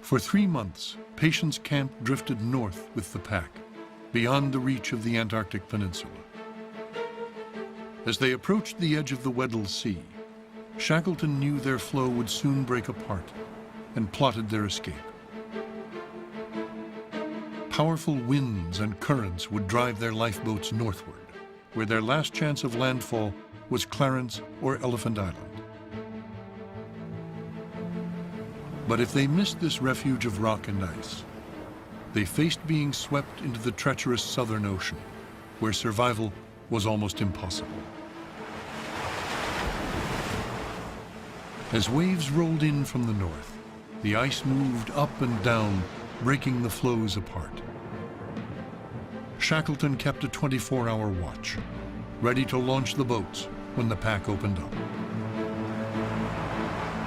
For 3 months, Patience Camp drifted north with the pack, beyond the reach of the Antarctic Peninsula. As they approached the edge of the Weddell Sea, Shackleton knew their flow would soon break apart and plotted their escape. Powerful winds and currents would drive their lifeboats northward, where their last chance of landfall was Clarence or Elephant Island. But if they missed this refuge of rock and ice, they faced being swept into the treacherous Southern Ocean, where survival was almost impossible. As waves rolled in from the north, the ice moved up and down, breaking the floes apart. Shackleton kept a 24-hour watch, ready to launch the boats when the pack opened up.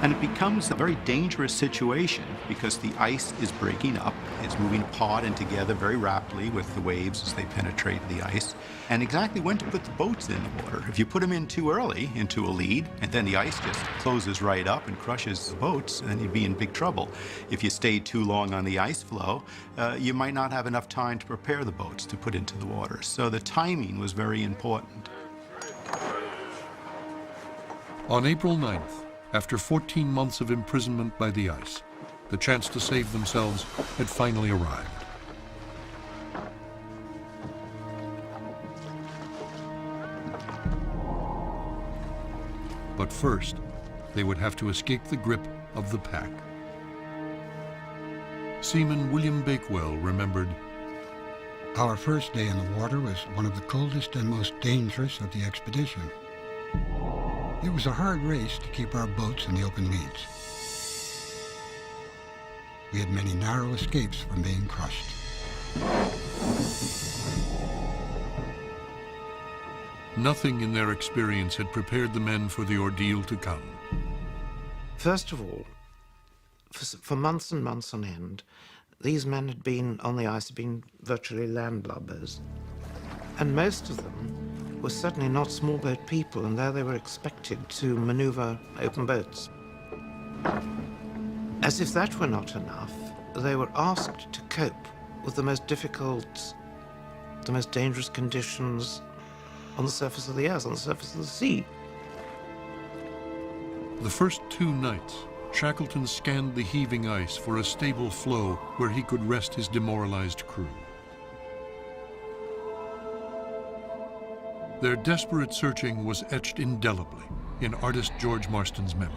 And it becomes a very dangerous situation because the ice is breaking up. It's moving apart and together very rapidly with the waves as they penetrate the ice. And exactly when to put the boats in the water. If you put them in too early into a lead, and then the ice just closes right up and crushes the boats, then you'd be in big trouble. If you stayed too long on the ice floe, you might not have enough time to prepare the boats to put into the water. So the timing was very important. On April 9th, after 14 months of imprisonment by the ice, the chance to save themselves had finally arrived. But first, they would have to escape the grip of the pack. Seaman William Bakewell remembered, "Our first day in the water was one of the coldest and most dangerous of the expedition. It was a hard race to keep our boats in the open leads. We had many narrow escapes from being crushed." Nothing in their experience had prepared the men for the ordeal to come. First of all, for months and months on end, these men had been on the ice, had been virtually landlubbers. And most of them were certainly not small boat people, and there they were expected to maneuver open boats. As if that were not enough, they were asked to cope with the most difficult, the most dangerous conditions on the surface of the earth, on the surface of the sea. The first 2 nights, Shackleton scanned the heaving ice for a stable floe where he could rest his demoralized crew. Their desperate searching was etched indelibly in artist George Marston's memory.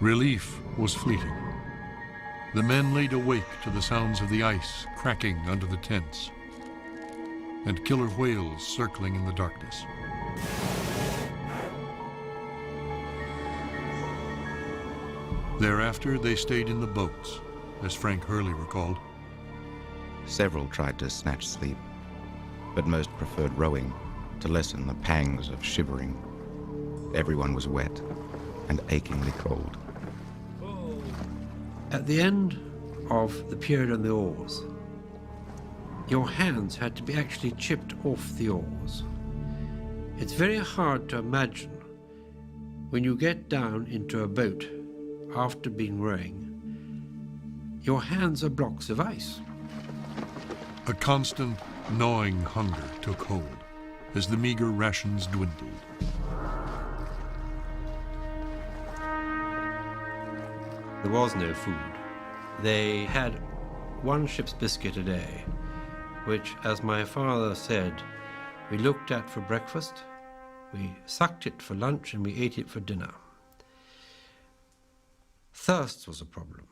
Relief was fleeting. The men laid awake to the sounds of the ice cracking under the tents and killer whales circling in the darkness. Thereafter, they stayed in the boats, as Frank Hurley recalled. Several tried to snatch sleep, but most preferred rowing to lessen the pangs of shivering. Everyone was wet and achingly cold. At the end of the period on the oars, your hands had to be actually chipped off the oars. It's very hard to imagine when you get down into a boat after being rowing, your hands are blocks of ice. A constant, gnawing hunger took hold as the meager rations dwindled. There was no food. They had 1 ship's biscuit a day, which, as my father said, we looked at for breakfast, we sucked it for lunch, and we ate it for dinner. Thirst was a problem.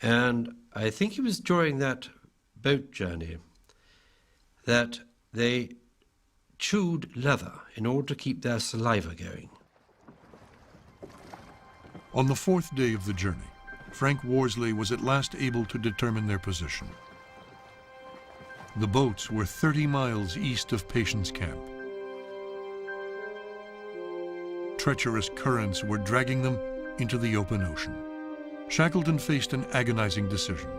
And I think it was during that boat journey that they chewed leather in order to keep their saliva going. On the 4th day of the journey, Frank Worsley was at last able to determine their position. The boats were 30 miles east of Patience Camp. Treacherous currents were dragging them into the open ocean. Shackleton faced an agonizing decision: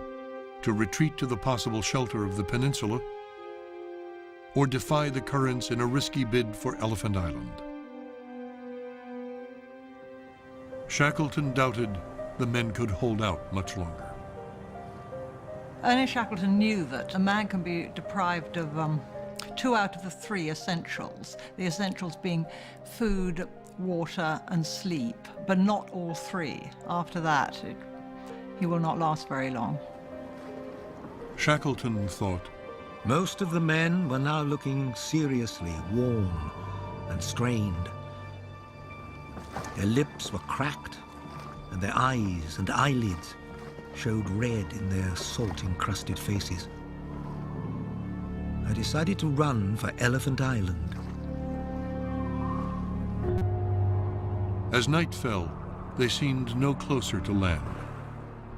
to retreat to the possible shelter of the peninsula or defy the currents in a risky bid for Elephant Island. Shackleton doubted the men could hold out much longer. Ernest Shackleton knew that a man can be deprived of 2 out of the 3 essentials, the essentials being food, water, and sleep, but not all 3. After that, he will not last very long. Shackleton thought, most of the men were now looking seriously worn and strained. Their lips were cracked, and their eyes and eyelids showed red in their salt-encrusted faces. I decided to run for Elephant Island. As night fell, they seemed no closer to land.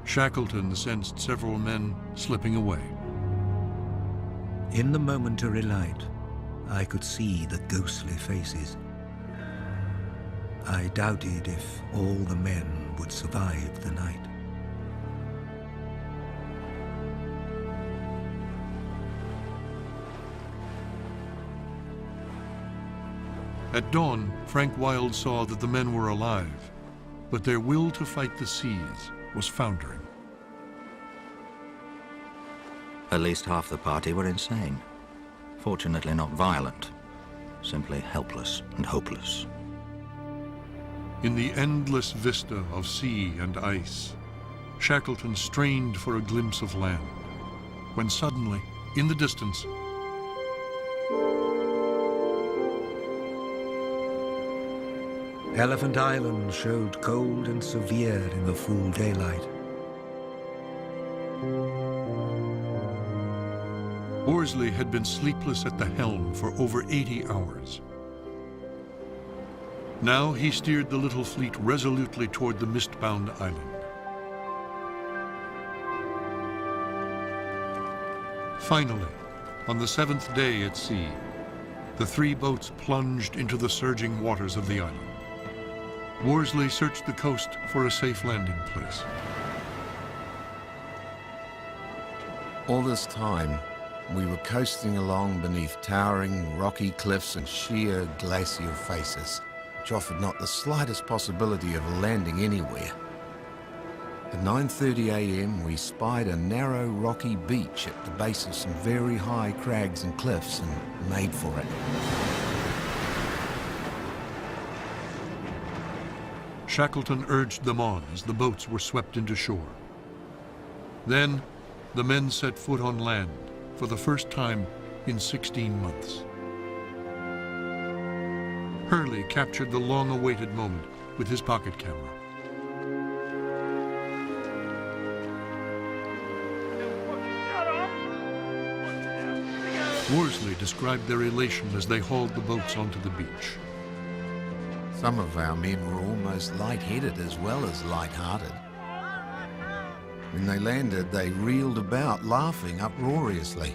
Shackleton sensed several men slipping away. In the momentary light, I could see the ghostly faces. I doubted if all the men would survive the night. At dawn, Frank Wild saw that the men were alive, but their will to fight the seas was foundering. At least half the party were insane. Fortunately not violent, simply helpless and hopeless. In the endless vista of sea and ice, Shackleton strained for a glimpse of land, when suddenly, in the distance, Elephant Island showed cold and severe in the full daylight. Worsley had been sleepless at the helm for over 80 hours. Now he steered the little fleet resolutely toward the mist-bound island. Finally, on the 7th day at sea, the 3 boats plunged into the surging waters of the island. Worsley searched the coast for a safe landing place. All this time, we were coasting along beneath towering rocky cliffs and sheer glacial faces, which offered not the slightest possibility of landing anywhere. At 9:30 a.m., we spied a narrow rocky beach at the base of some very high crags and cliffs and made for it. Shackleton urged them on as the boats were swept into shore. Then, the men set foot on land for the first time in 16 months. Hurley captured the long-awaited moment with his pocket camera. Worsley described their elation as they hauled the boats onto the beach. Some of our men were almost light-headed as well as light-hearted. When they landed, they reeled about, laughing uproariously.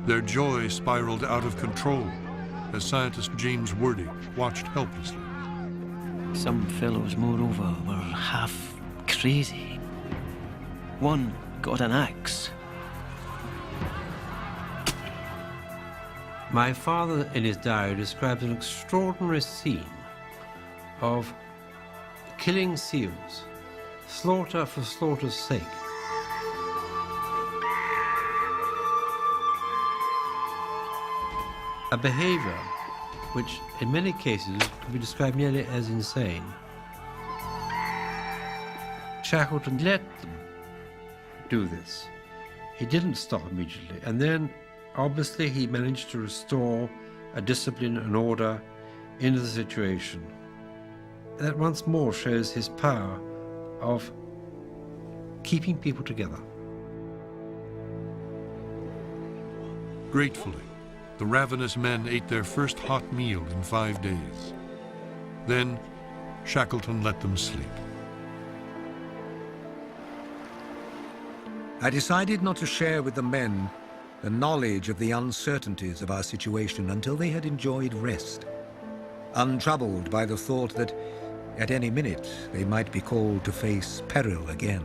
Their joy spiraled out of control as scientist James Wordy watched helplessly. Some fellows, moreover, were half crazy. One got an axe. My father, in his diary, describes an extraordinary scene of killing seals, slaughter for slaughter's sake. A behavior which, in many cases, can be described merely as insane. Shackleton let them do this. He didn't stop immediately, and then obviously he managed to restore a discipline and order into the situation. That once more shows his power of keeping people together. Gratefully, the ravenous men ate their first hot meal in 5 days. Then, Shackleton let them sleep. I decided not to share with the men the knowledge of the uncertainties of our situation until they had enjoyed rest, untroubled by the thought that at any minute they might be called to face peril again.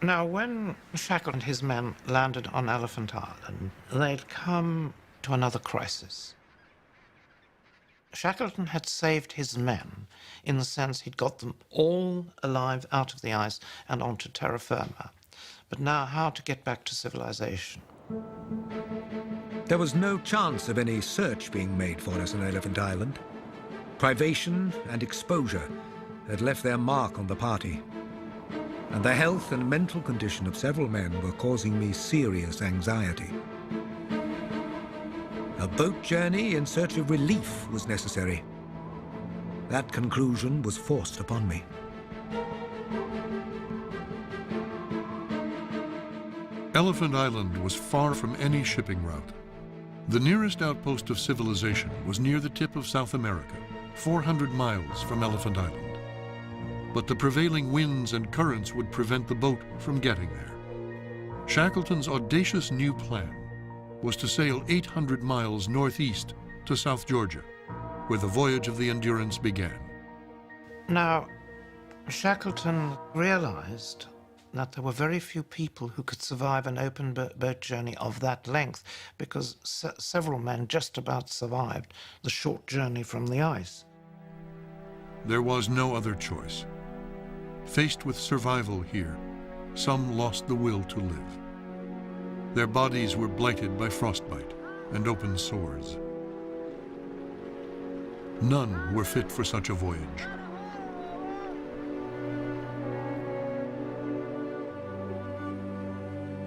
Now, when Shackleton and his men landed on Elephant Island, they'd come to another crisis. Shackleton had saved his men in the sense he'd got them all alive out of the ice and onto terra firma. But now how to get back to civilization? There was no chance of any search being made for us on Elephant Island. Privation and exposure had left their mark on the party, and the health and mental condition of several men were causing me serious anxiety. A boat journey in search of relief was necessary. That conclusion was forced upon me. Elephant Island was far from any shipping route. The nearest outpost of civilization was near the tip of South America, 400 miles from Elephant Island. But the prevailing winds and currents would prevent the boat from getting there. Shackleton's audacious new plan was to sail 800 miles northeast to South Georgia, where the voyage of the Endurance began. Now, Shackleton realized that there were very few people who could survive an open boat journey of that length, because several men just about survived the short journey from the ice. There was no other choice. Faced with survival here, some lost the will to live. Their bodies were blighted by frostbite and open sores. None were fit for such a voyage.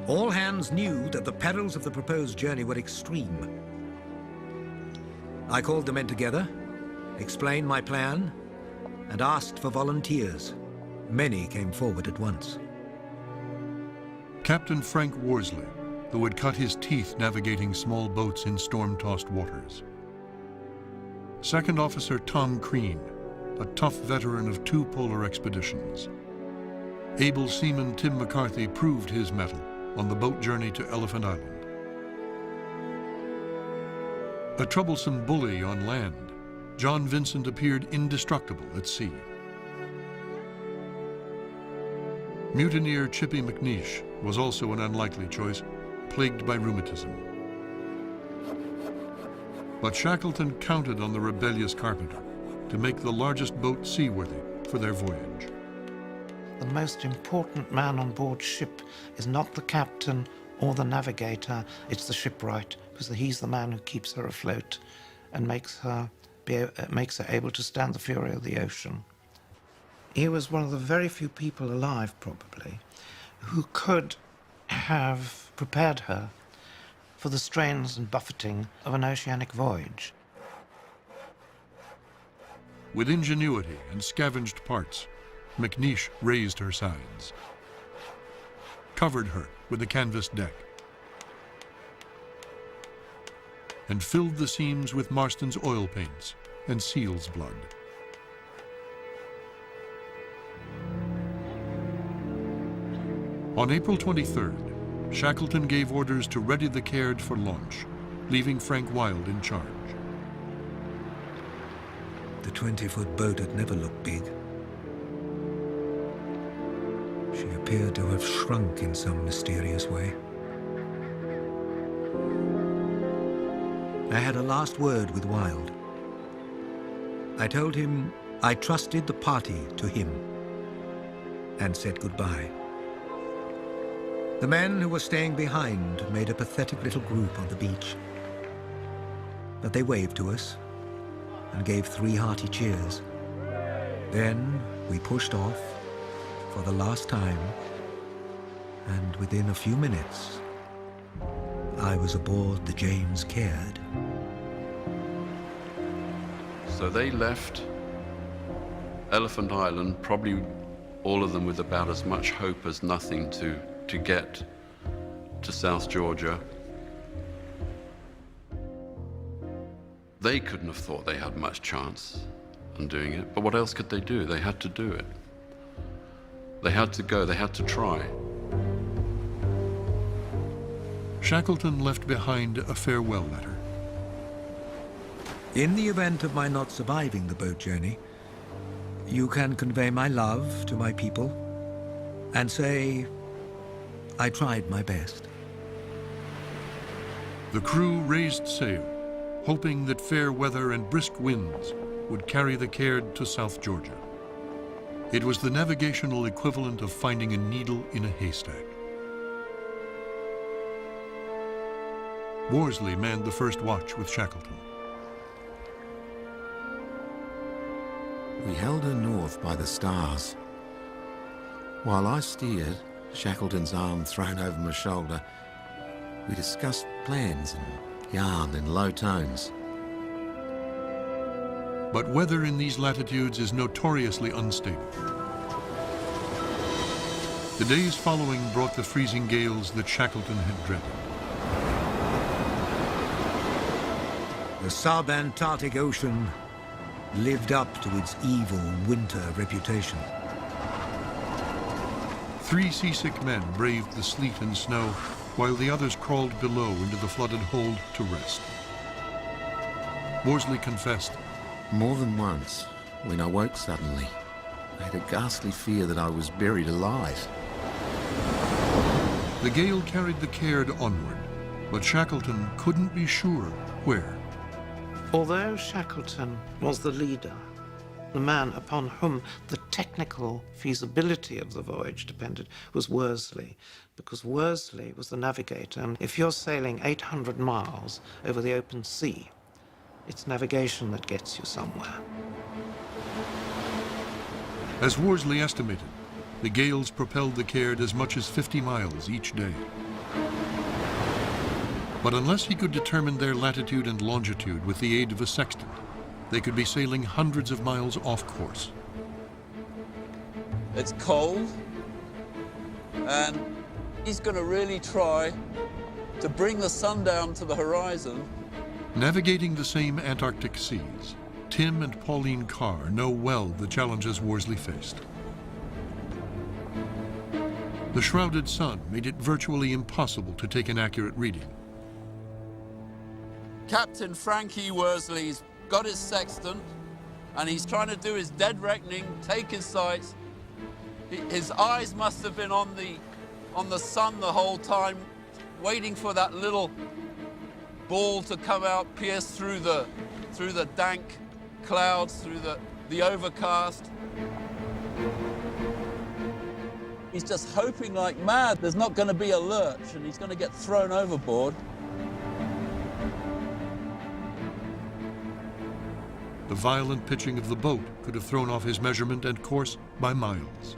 All hands knew that the perils of the proposed journey were extreme. I called the men together, explained my plan, and asked for volunteers. Many came forward at once. Captain Frank Worsley, who had cut his teeth navigating small boats in storm-tossed waters. Second Officer Tom Crean, a tough veteran of 2 polar expeditions. Able seaman Tim McCarthy proved his mettle on the boat journey to Elephant Island. A troublesome bully on land, John Vincent appeared indestructible at sea. Mutineer Chippy McNeish was also an unlikely choice, plagued by rheumatism. But Shackleton counted on the rebellious carpenter to make the largest boat seaworthy for their voyage. The most important man on board ship is not the captain or the navigator, it's the shipwright, because he's the man who keeps her afloat and makes her able to stand the fury of the ocean. He was one of the very few people alive, probably, who could have prepared her for the strains and buffeting of an oceanic voyage. With ingenuity and scavenged parts, McNeish raised her sides, covered her with a canvas deck, and filled the seams with Marston's oil paints and seal's blood. On April 23rd, Shackleton gave orders to ready the Caird for launch, leaving Frank Wild in charge. The 20-foot boat had never looked big. She appeared to have shrunk in some mysterious way. I had a last word with Wild. I told him I trusted the party to him and said goodbye. The men who were staying behind made a pathetic little group on the beach. But they waved to us and gave 3 hearty cheers. Then we pushed off for the last time, and within a few minutes, I was aboard the James Caird. So they left Elephant Island, probably all of them with about as much hope as nothing to get to South Georgia. They couldn't have thought they had much chance on doing it, but what else could they do? They had to do it. They had to go, they had to try. Shackleton left behind a farewell letter. In the event of my not surviving the boat journey, you can convey my love to my people and say, I tried my best. The crew raised sail, hoping that fair weather and brisk winds would carry the Caird to South Georgia. It was the navigational equivalent of finding a needle in a haystack. Worsley manned the first watch with Shackleton. We held her north by the stars. While I steered, Shackleton's arm thrown over my shoulder, we discussed plans and yarned in low tones. But weather in these latitudes is notoriously unstable. The days following brought the freezing gales that Shackleton had dreaded. The sub-Antarctic Ocean lived up to its evil winter reputation. 3 seasick men braved the sleet and snow, while the others crawled below into the flooded hold to rest. Worsley confessed, more than once, when I woke suddenly, I had a ghastly fear that I was buried alive. The gale carried the Caird onward, but Shackleton couldn't be sure where. Although Shackleton was the leader, the man upon whom the technical feasibility of the voyage depended was Worsley, because Worsley was the navigator, and if you're sailing 800 miles over the open sea, it's navigation that gets you somewhere. As Worsley estimated, the gales propelled the Caird as much as 50 miles each day. But unless he could determine their latitude and longitude with the aid of a sextant, they could be sailing hundreds of miles off course. It's cold, and he's going to really try to bring the sun down to the horizon. Navigating the same Antarctic seas, Tim and Pauline Carr know well the challenges Worsley faced. The shrouded sun made it virtually impossible to take an accurate reading. Captain Frankie Worsley's got his sextant, and he's trying to do his dead reckoning, take his sights. His eyes must have been on the sun the whole time, waiting for that little ball to come out, pierce through the dank clouds, through the overcast. He's just hoping like mad there's not going to be a lurch and he's going to get thrown overboard. The violent pitching of the boat could have thrown off his measurement and course by miles.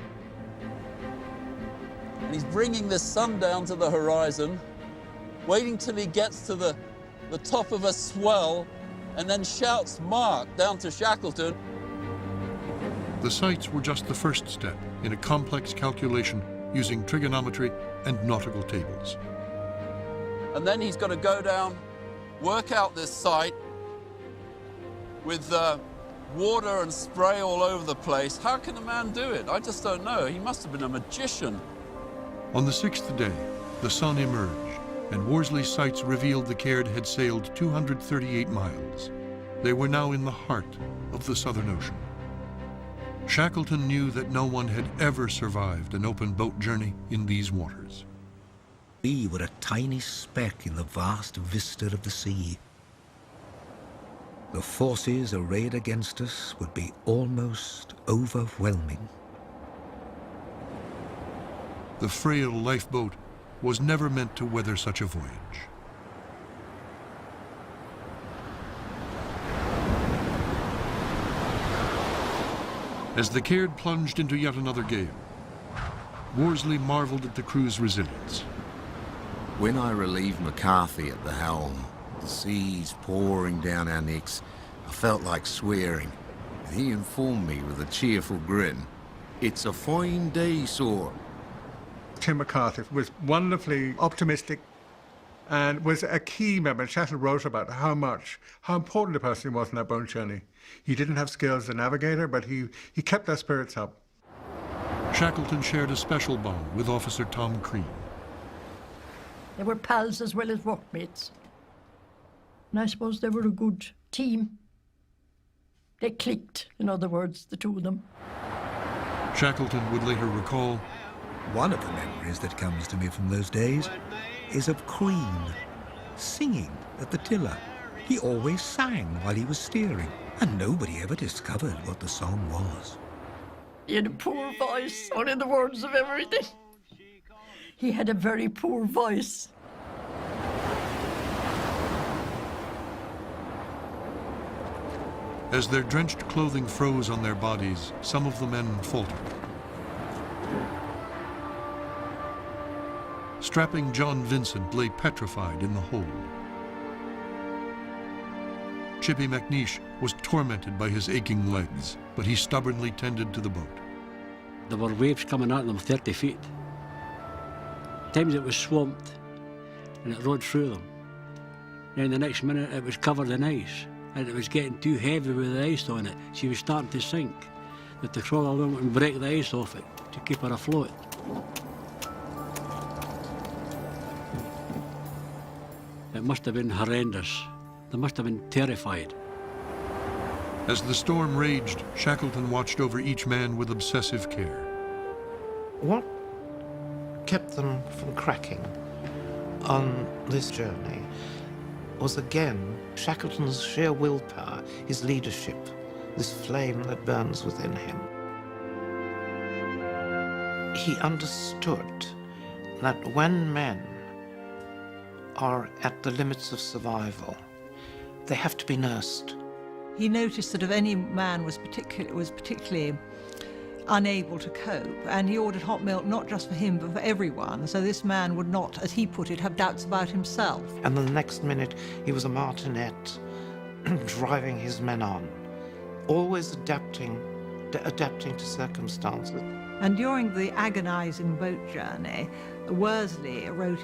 And he's bringing this sun down to the horizon, waiting till he gets to the top of a swell, and then shouts "Mark" down to Shackleton. The sights were just the first step in a complex calculation using trigonometry and nautical tables. And then he's got to go down, work out this sight with water and spray all over the place. How can a man do it? I just don't know. He must have been a magician. On the 6th day, the sun emerged, and Worsley's sights revealed the Caird had sailed 238 miles. They were now in the heart of the Southern Ocean. Shackleton knew that no one had ever survived an open boat journey in these waters. We were a tiny speck in the vast vista of the sea. The forces arrayed against us would be almost overwhelming. The frail lifeboat was never meant to weather such a voyage. As the Caird plunged into yet another gale, Worsley marveled at the crew's resilience. When I relieved McCarthy at the helm, the seas pouring down our necks, I felt like swearing. He informed me with a cheerful grin, "It's a fine day, sir." Tim McCarthy was wonderfully optimistic and was a key member. Shackleton wrote about how important a person he was in that boat journey. He didn't have skills as a navigator, but he kept their spirits up. Shackleton shared a special bond with Officer Tom Crean. They were pals as well as workmates. And I suppose they were a good team. They clicked, in other words, the two of them. Shackleton would later recall, one of the memories that comes to me from those days is of Crean singing at the tiller. He always sang while he was steering, and nobody ever discovered what the song was. He had a poor voice, only the words of everything. He had a very poor voice. As their drenched clothing froze on their bodies, some of the men faltered. Strapping John Vincent lay petrified in the hold. Chippy McNeish was tormented by his aching legs, but he stubbornly tended to the boat. There were waves coming at them 30 feet. Times it was swamped and it rode through them. Then the next minute it was covered in ice and it was getting too heavy with the ice on it. She was starting to sink. But to crawl along and break the ice off it to keep her afloat. It must have been horrendous. They must have been terrified. As the storm raged, Shackleton watched over each man with obsessive care. What kept them from cracking on this journey was again Shackleton's sheer willpower, his leadership, this flame that burns within him. He understood that when men are at the limits of survival, they have to be nursed. He noticed that if any man was particularly unable to cope, and he ordered hot milk not just for him but for everyone, so this man would not, as he put it, have doubts about himself. And the next minute he was a martinet driving his men on, always adapting to circumstances. And during the agonizing boat journey, Worsley wrote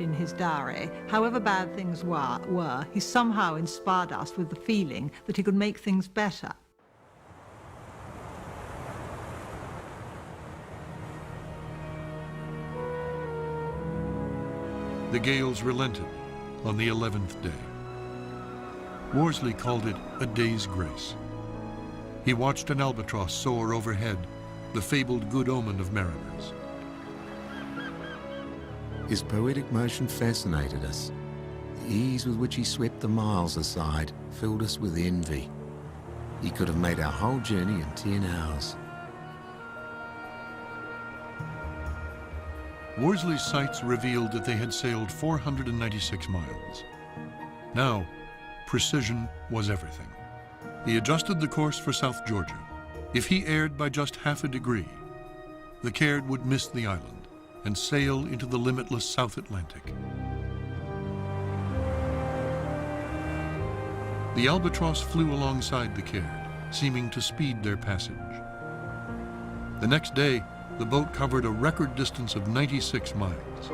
in his diary, however bad things were, he somehow inspired us with the feeling that he could make things better. The gales relented on the 11th day. Worsley called it a day's grace. He watched an albatross soar overhead, the fabled good omen of mariners. His poetic motion fascinated us. The ease with which he swept the miles aside filled us with envy. He could have made our whole journey in 10 hours. Worsley's sights revealed that they had sailed 496 miles. Now, precision was everything. He adjusted the course for South Georgia. If he erred by just half a degree, the Caird would miss the island and sail into the limitless South Atlantic. The albatross flew alongside the Caird, seeming to speed their passage. The next day, the boat covered a record distance of 96 miles.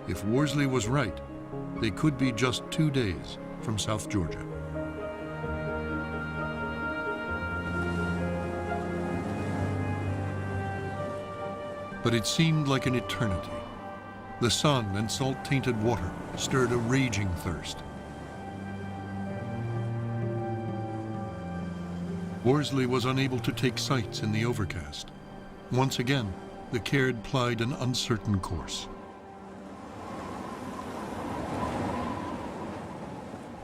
If Worsley was right, they could be just 2 days from South Georgia. But it seemed like an eternity. The sun and salt-tainted water stirred a raging thirst. Worsley was unable to take sights in the overcast. Once again, the Caird plied an uncertain course.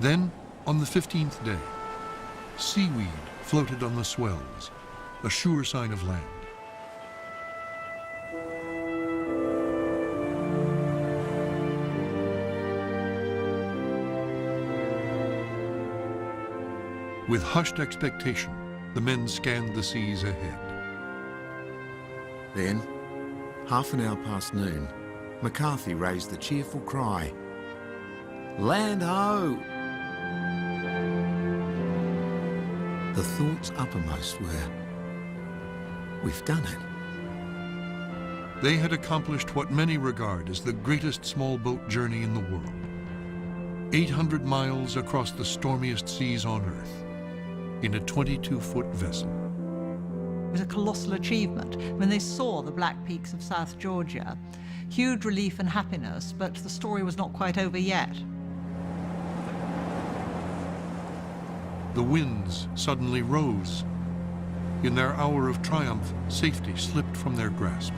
Then, on the 15th day, seaweed floated on the swells, a sure sign of land. With hushed expectation, the men scanned the seas ahead. Then, half an hour past noon, McCarthy raised the cheerful cry, "Land ho!" The thoughts uppermost were, we've done it. They had accomplished what many regard as the greatest small boat journey in the world. 800 miles across the stormiest seas on Earth in a 22-foot vessel. It was a colossal achievement. When they saw the black peaks of South Georgia, huge relief and happiness, but the story was not quite over yet. The winds suddenly rose. In their hour of triumph, safety slipped from their grasp.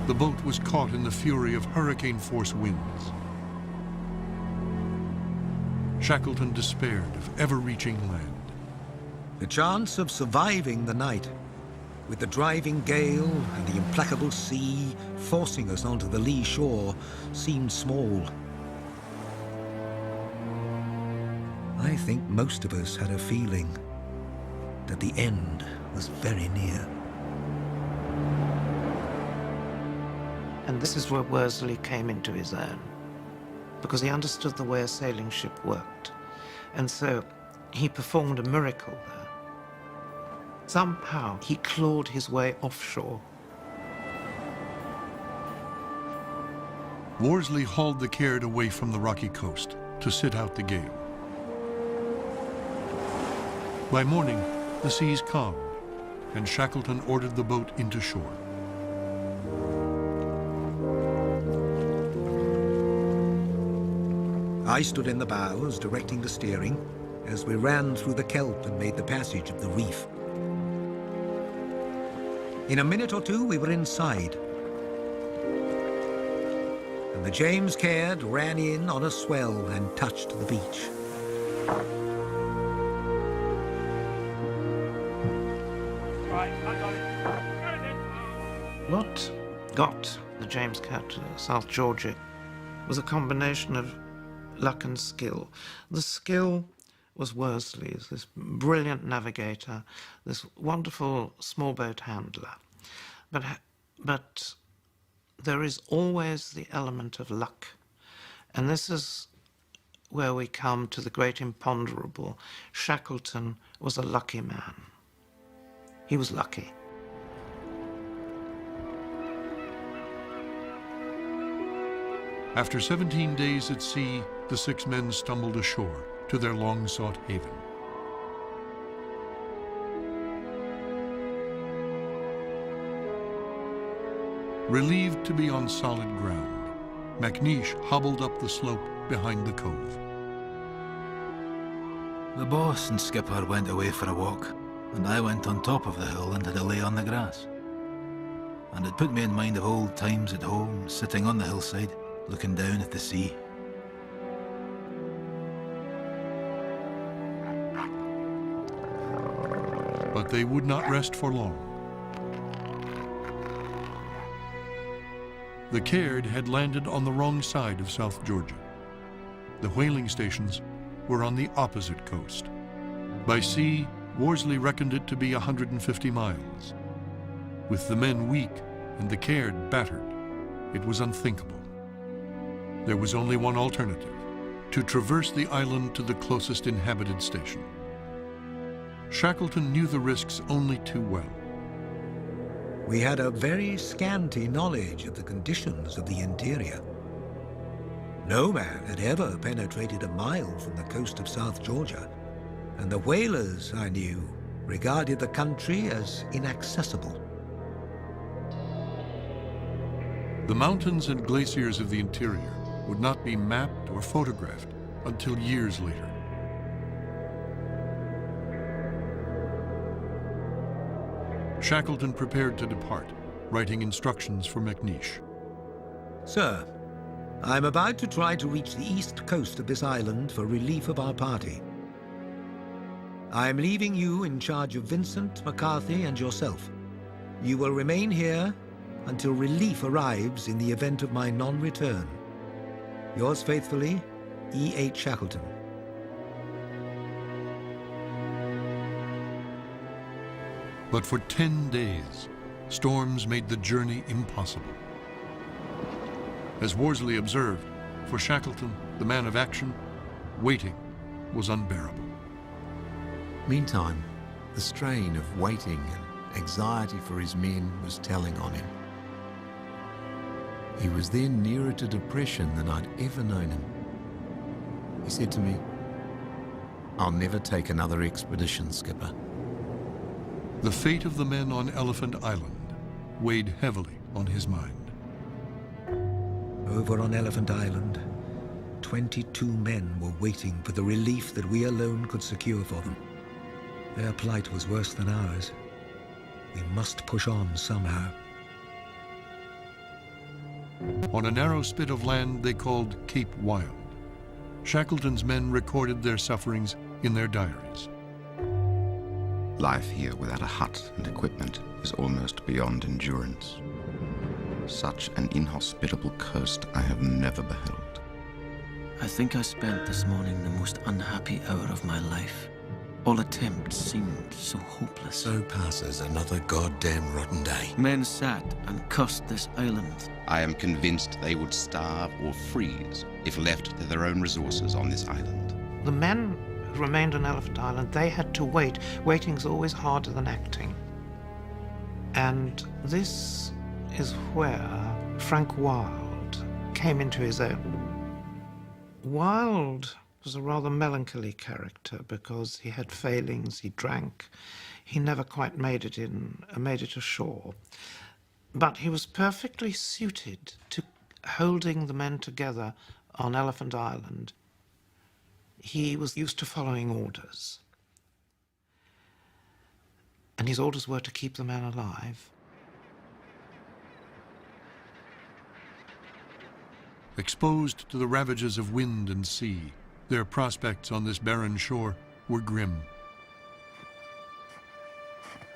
The boat was caught in the fury of hurricane-force winds. Shackleton despaired of ever reaching land. The chance of surviving the night, with the driving gale and the implacable sea forcing us onto the lee shore, seemed small. I think most of us had a feeling that the end was very near. And this is where Worsley came into his own, because he understood the way a sailing ship worked. And so he performed a miracle there. Somehow he clawed his way offshore. Worsley hauled the Caird away from the rocky coast to sit out the gale. By morning, the seas calmed, and Shackleton ordered the boat into shore. I stood in the bows, directing the steering, as we ran through the kelp and made the passage of the reef. In a minute or two, we were inside, and the James Caird ran in on a swell and touched the beach. What got the James Caird to South Georgia was a combination of luck and skill. The skill was Worsley's, this brilliant navigator, this wonderful small boat handler. But there is always the element of luck. And this is where we come to the great imponderable. Shackleton was a lucky man. He was lucky. After 17 days at sea, the 6 men stumbled ashore to their long-sought haven. Relieved to be on solid ground, MacNeish hobbled up the slope behind the cove. The boss and skipper went away for a walk, and I went on top of the hill and had a lay on the grass. And it put me in mind of old times at home, sitting on the hillside, looking down at the sea. But they would not rest for long. The Caird had landed on the wrong side of South Georgia. The whaling stations were on the opposite coast. By sea, Worsley reckoned it to be 150 miles. With the men weak and the Caird battered, it was unthinkable. There was only one alternative: to traverse the island to the closest inhabited station. Shackleton knew the risks only too well. We had a very scanty knowledge of the conditions of the interior. No man had ever penetrated a mile from the coast of South Georgia, and the whalers, I knew, regarded the country as inaccessible. The mountains and glaciers of the interior would not be mapped or photographed until years later. Shackleton prepared to depart, writing instructions for MacNeish. Sir, I'm about to try to reach the east coast of this island for relief of our party. I'm leaving you in charge of Vincent, McCarthy, and yourself. You will remain here until relief arrives in the event of my non-return. Yours faithfully, E.H. Shackleton. But for 10 days, storms made the journey impossible. As Worsley observed, for Shackleton, the man of action, waiting was unbearable. Meantime, the strain of waiting and anxiety for his men was telling on him. He was then nearer to depression than I'd ever known him. He said to me, "I'll never take another expedition, Skipper." The fate of the men on Elephant Island weighed heavily on his mind. Over on Elephant Island, 22 men were waiting for the relief that we alone could secure for them. Their plight was worse than ours. We must push on somehow. On a narrow spit of land they called Cape Wild, Shackleton's men recorded their sufferings in their diaries. Life here without a hut and equipment is almost beyond endurance. Such an inhospitable coast I have never beheld. I think I spent this morning the most unhappy hour of my life. All attempts seemed so hopeless. So passes another goddamn rotten day. Men sat and cursed this island. I am convinced they would starve or freeze if left to their own resources on this island. The men who remained on Elephant Island, they had to wait. Waiting's always harder than acting. And this is where Frank Wilde came into his own. Wilde was a rather melancholy character because he had failings, he drank, he never quite made it ashore. But he was perfectly suited to holding the men together on Elephant Island. He was used to following orders. And his orders were to keep the men alive. Exposed to the ravages of wind and sea, their prospects on this barren shore were grim.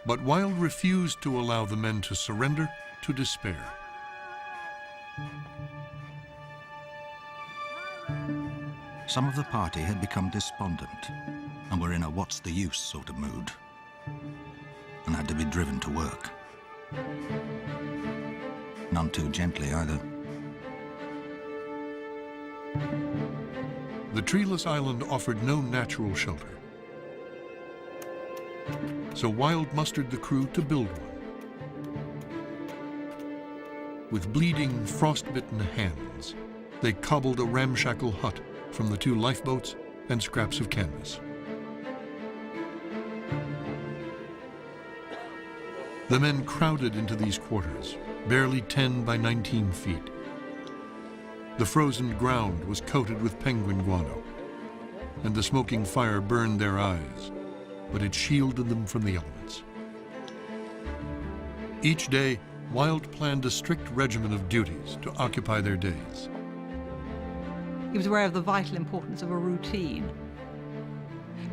But Wilde refused to allow the men to surrender to despair. Some of the party had become despondent and were in a what's the use sort of mood and had to be driven to work. None too gently either. The treeless island offered no natural shelter. So Wilde mustered the crew to build one. With bleeding, frost-bitten hands, they cobbled a ramshackle hut from the 2 lifeboats and scraps of canvas. The men crowded into these quarters, barely 10 by 19 feet. The frozen ground was coated with penguin guano, and the smoking fire burned their eyes, but it shielded them from the elements. Each day, Wilde planned a strict regimen of duties to occupy their days. He was aware of the vital importance of a routine.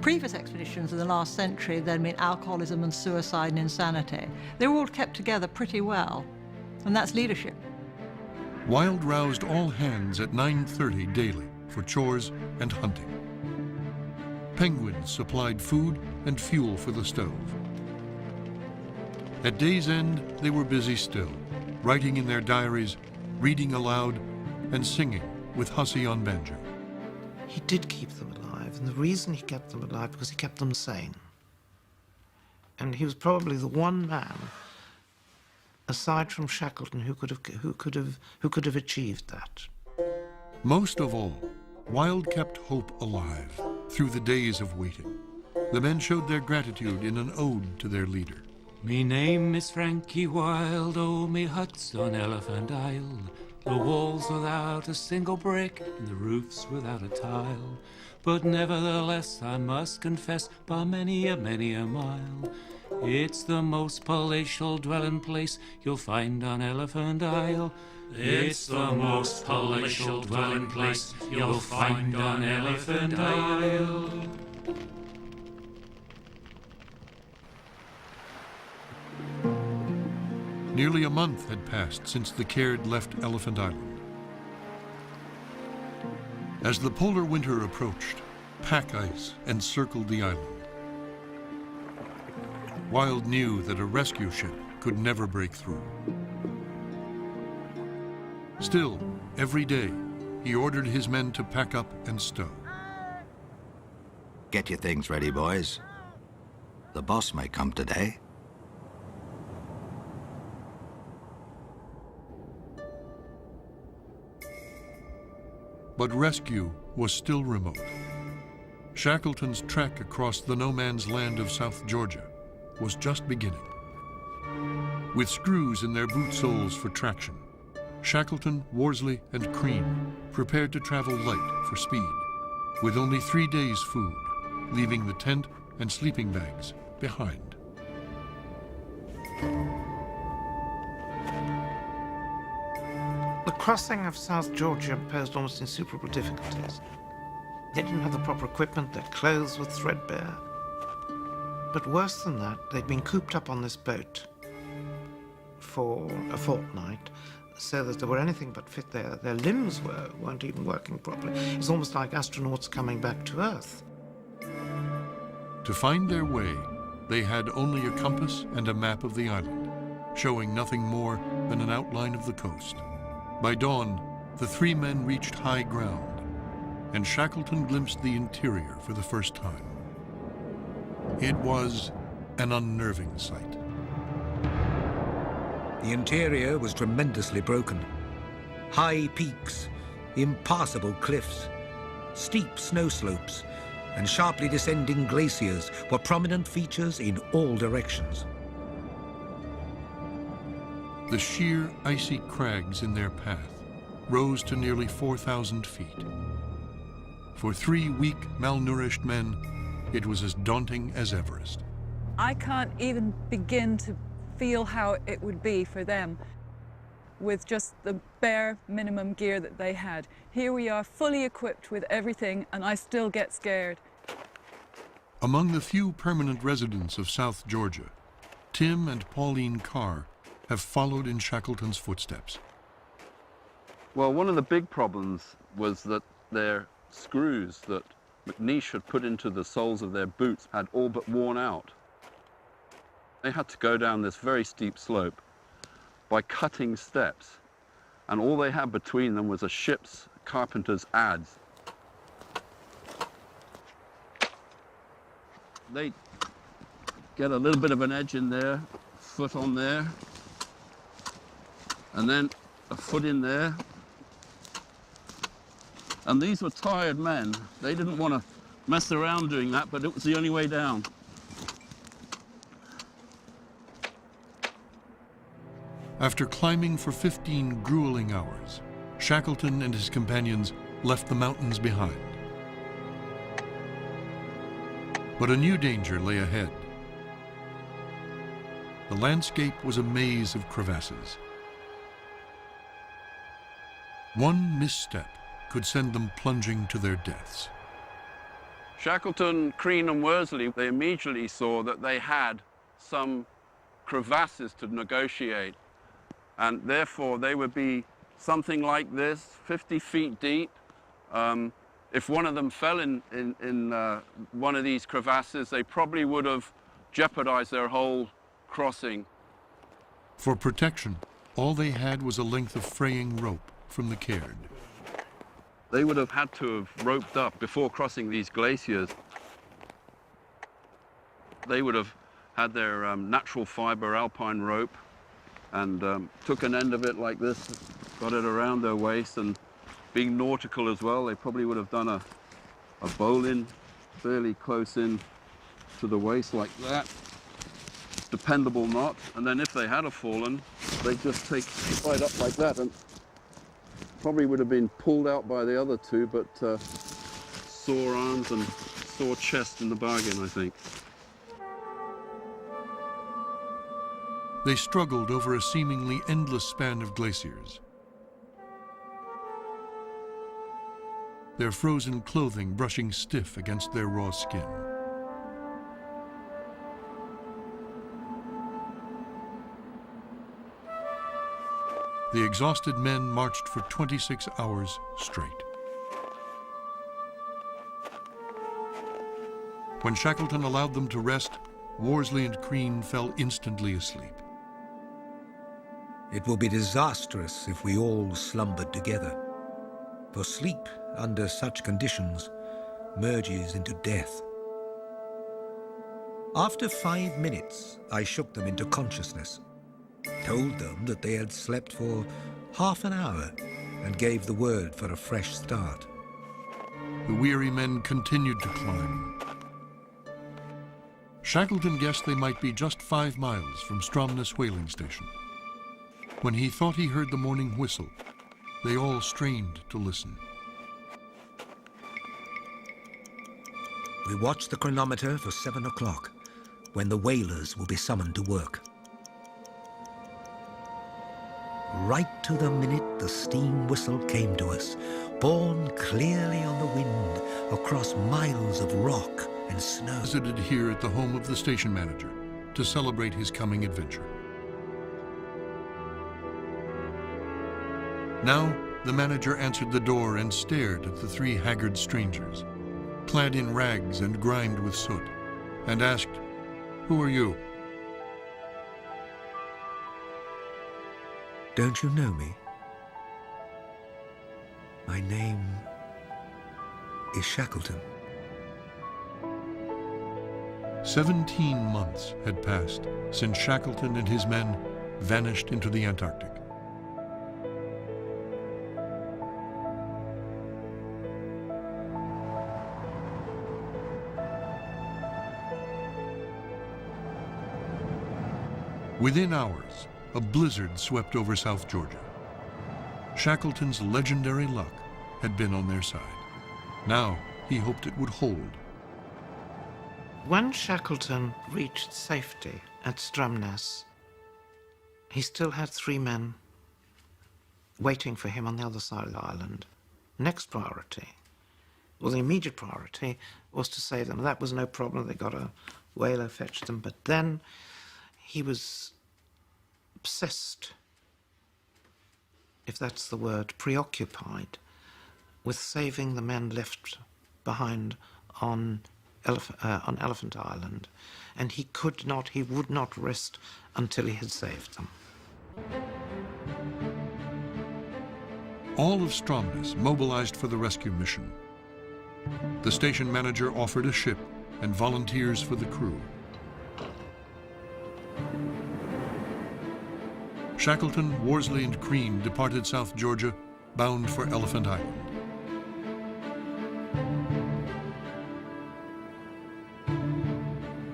Previous expeditions in the last century, there'd been alcoholism and suicide and insanity. They were all kept together pretty well, and that's leadership. Wilde roused all hands at 9:30 daily for chores and hunting. Penguins supplied food and fuel for the stove. At day's end, they were busy still, writing in their diaries, reading aloud, and singing with hussy on banjo. He did keep them alive, and the reason he kept them alive because he kept them sane. And he was probably the one man, aside from Shackleton, who could have achieved that. Most of all, Wilde kept hope alive through the days of waiting. The men showed their gratitude in an ode to their leader. Me name is Frankie Wilde, oh, me hut's on Elephant Isle. The walls without a single brick, and the roofs without a tile. But nevertheless, I must confess, by many a mile, it's the most palatial dwelling place you'll find on Elephant Isle. It's the most palatial dwelling place you'll find on Elephant Isle. Nearly a month had passed since the Caird left Elephant Island. As the polar winter approached, pack ice encircled the island. Wilde knew that a rescue ship could never break through. Still, every day, he ordered his men to pack up and stow. Get your things ready, boys. The boss may come today. but rescue was still remote. Shackleton's trek across the no-man's land of South Georgia was just beginning. With screws in their boot soles for traction, Shackleton, Worsley, and Crean prepared to travel light for speed, with only 3 days' food, leaving the tent and sleeping bags behind. The crossing of South Georgia posed almost insuperable difficulties. They didn't have the proper equipment, their clothes were threadbare. But worse than that, they'd been cooped up on this boat for a fortnight, so that they were anything but fit there. Their limbs weren't even working properly. It was almost like astronauts coming back to Earth. To find their way, they had only a compass and a map of the island, showing nothing more than an outline of the coast. By dawn, the 3 men reached high ground, and Shackleton glimpsed the interior for the first time. It was an unnerving sight. The interior was tremendously broken. High peaks, impassable cliffs, steep snow slopes, and sharply descending glaciers were prominent features in all directions. The sheer, icy crags in their path rose to nearly 4,000 feet. For 3 weak, malnourished men, it was as daunting as Everest. I can't even begin to feel how it would be for them with just the bare minimum gear that they had. Here we are, fully equipped with everything, and I still get scared. Among the few permanent residents of South Georgia, Tim and Pauline Carr have followed in Shackleton's footsteps. Well, one of the big problems was that their screws that McNeish had put into the soles of their boots had all but worn out. They had to go down this very steep slope by cutting steps, and all they had between them was a ship's carpenter's adze. They get a little bit of an edge in there, foot on there, and then a foot in there. And these were tired men. They didn't want to mess around doing that, but it was the only way down. After climbing for 15 grueling hours, Shackleton and his companions left the mountains behind. But a new danger lay ahead. The landscape was a maze of crevasses. One misstep could send them plunging to their deaths. Shackleton, Crean and Worsley, they immediately saw that they had some crevasses to negotiate, and therefore they would be something like this, 50 feet deep. If one of them fell in one of these crevasses, they probably would have jeopardized their whole crossing. For protection, all they had was a length of fraying rope from the cairn. They would have had to have roped up before crossing these glaciers. They would have had their natural fiber alpine rope and took an end of it like this, got it around their waist, and being nautical as well, they probably would have done a bowline fairly close in to the waist like that. Dependable knot, and then if they had have fallen, they'd just take right up like that, and probably would have been pulled out by the other two, but sore arms and sore chest in the bargain, I think. They struggled over a seemingly endless span of glaciers. Their frozen clothing brushing stiff against their raw skin. The exhausted men marched for 26 hours straight. When Shackleton allowed them to rest, Worsley and Crean fell instantly asleep. It will be disastrous if we all slumbered together, for sleep under such conditions merges into death. After 5 minutes, I shook them into consciousness, told them that they had slept for half an hour, and gave the word for a fresh start. The weary men continued to climb. Shackleton guessed they might be just 5 miles from Stromness whaling station. When he thought he heard the morning whistle, they all strained to listen. We watched the chronometer for 7 o'clock, when the whalers will be summoned to work. Right to the minute the steam whistle came to us, borne clearly on the wind across miles of rock and snow. Visited here at the home of the station manager to celebrate his coming adventure. Now, the manager answered the door and stared at the 3 haggard strangers, clad in rags and grimed with soot, and asked, "Who are you?" Don't you know me? My name is Shackleton. 17 months had passed since Shackleton and his men vanished into the Antarctic. Within hours, a blizzard swept over South Georgia. Shackleton's legendary luck had been on their side. Now he hoped it would hold. When Shackleton reached safety at Stromness, he still had 3 men waiting for him on the other side of the island. Next priority, well, the immediate priority was to save them. That was no problem. They got a whaler, fetched them. But then he was obsessed, if that's the word, preoccupied with saving the men left behind on Elephant Island, and he would not rest until he had saved them. All of Stromness mobilized for the rescue mission. The station manager offered a ship and volunteers for the crew. Shackleton, Worsley, and Crean departed South Georgia, bound for Elephant Island.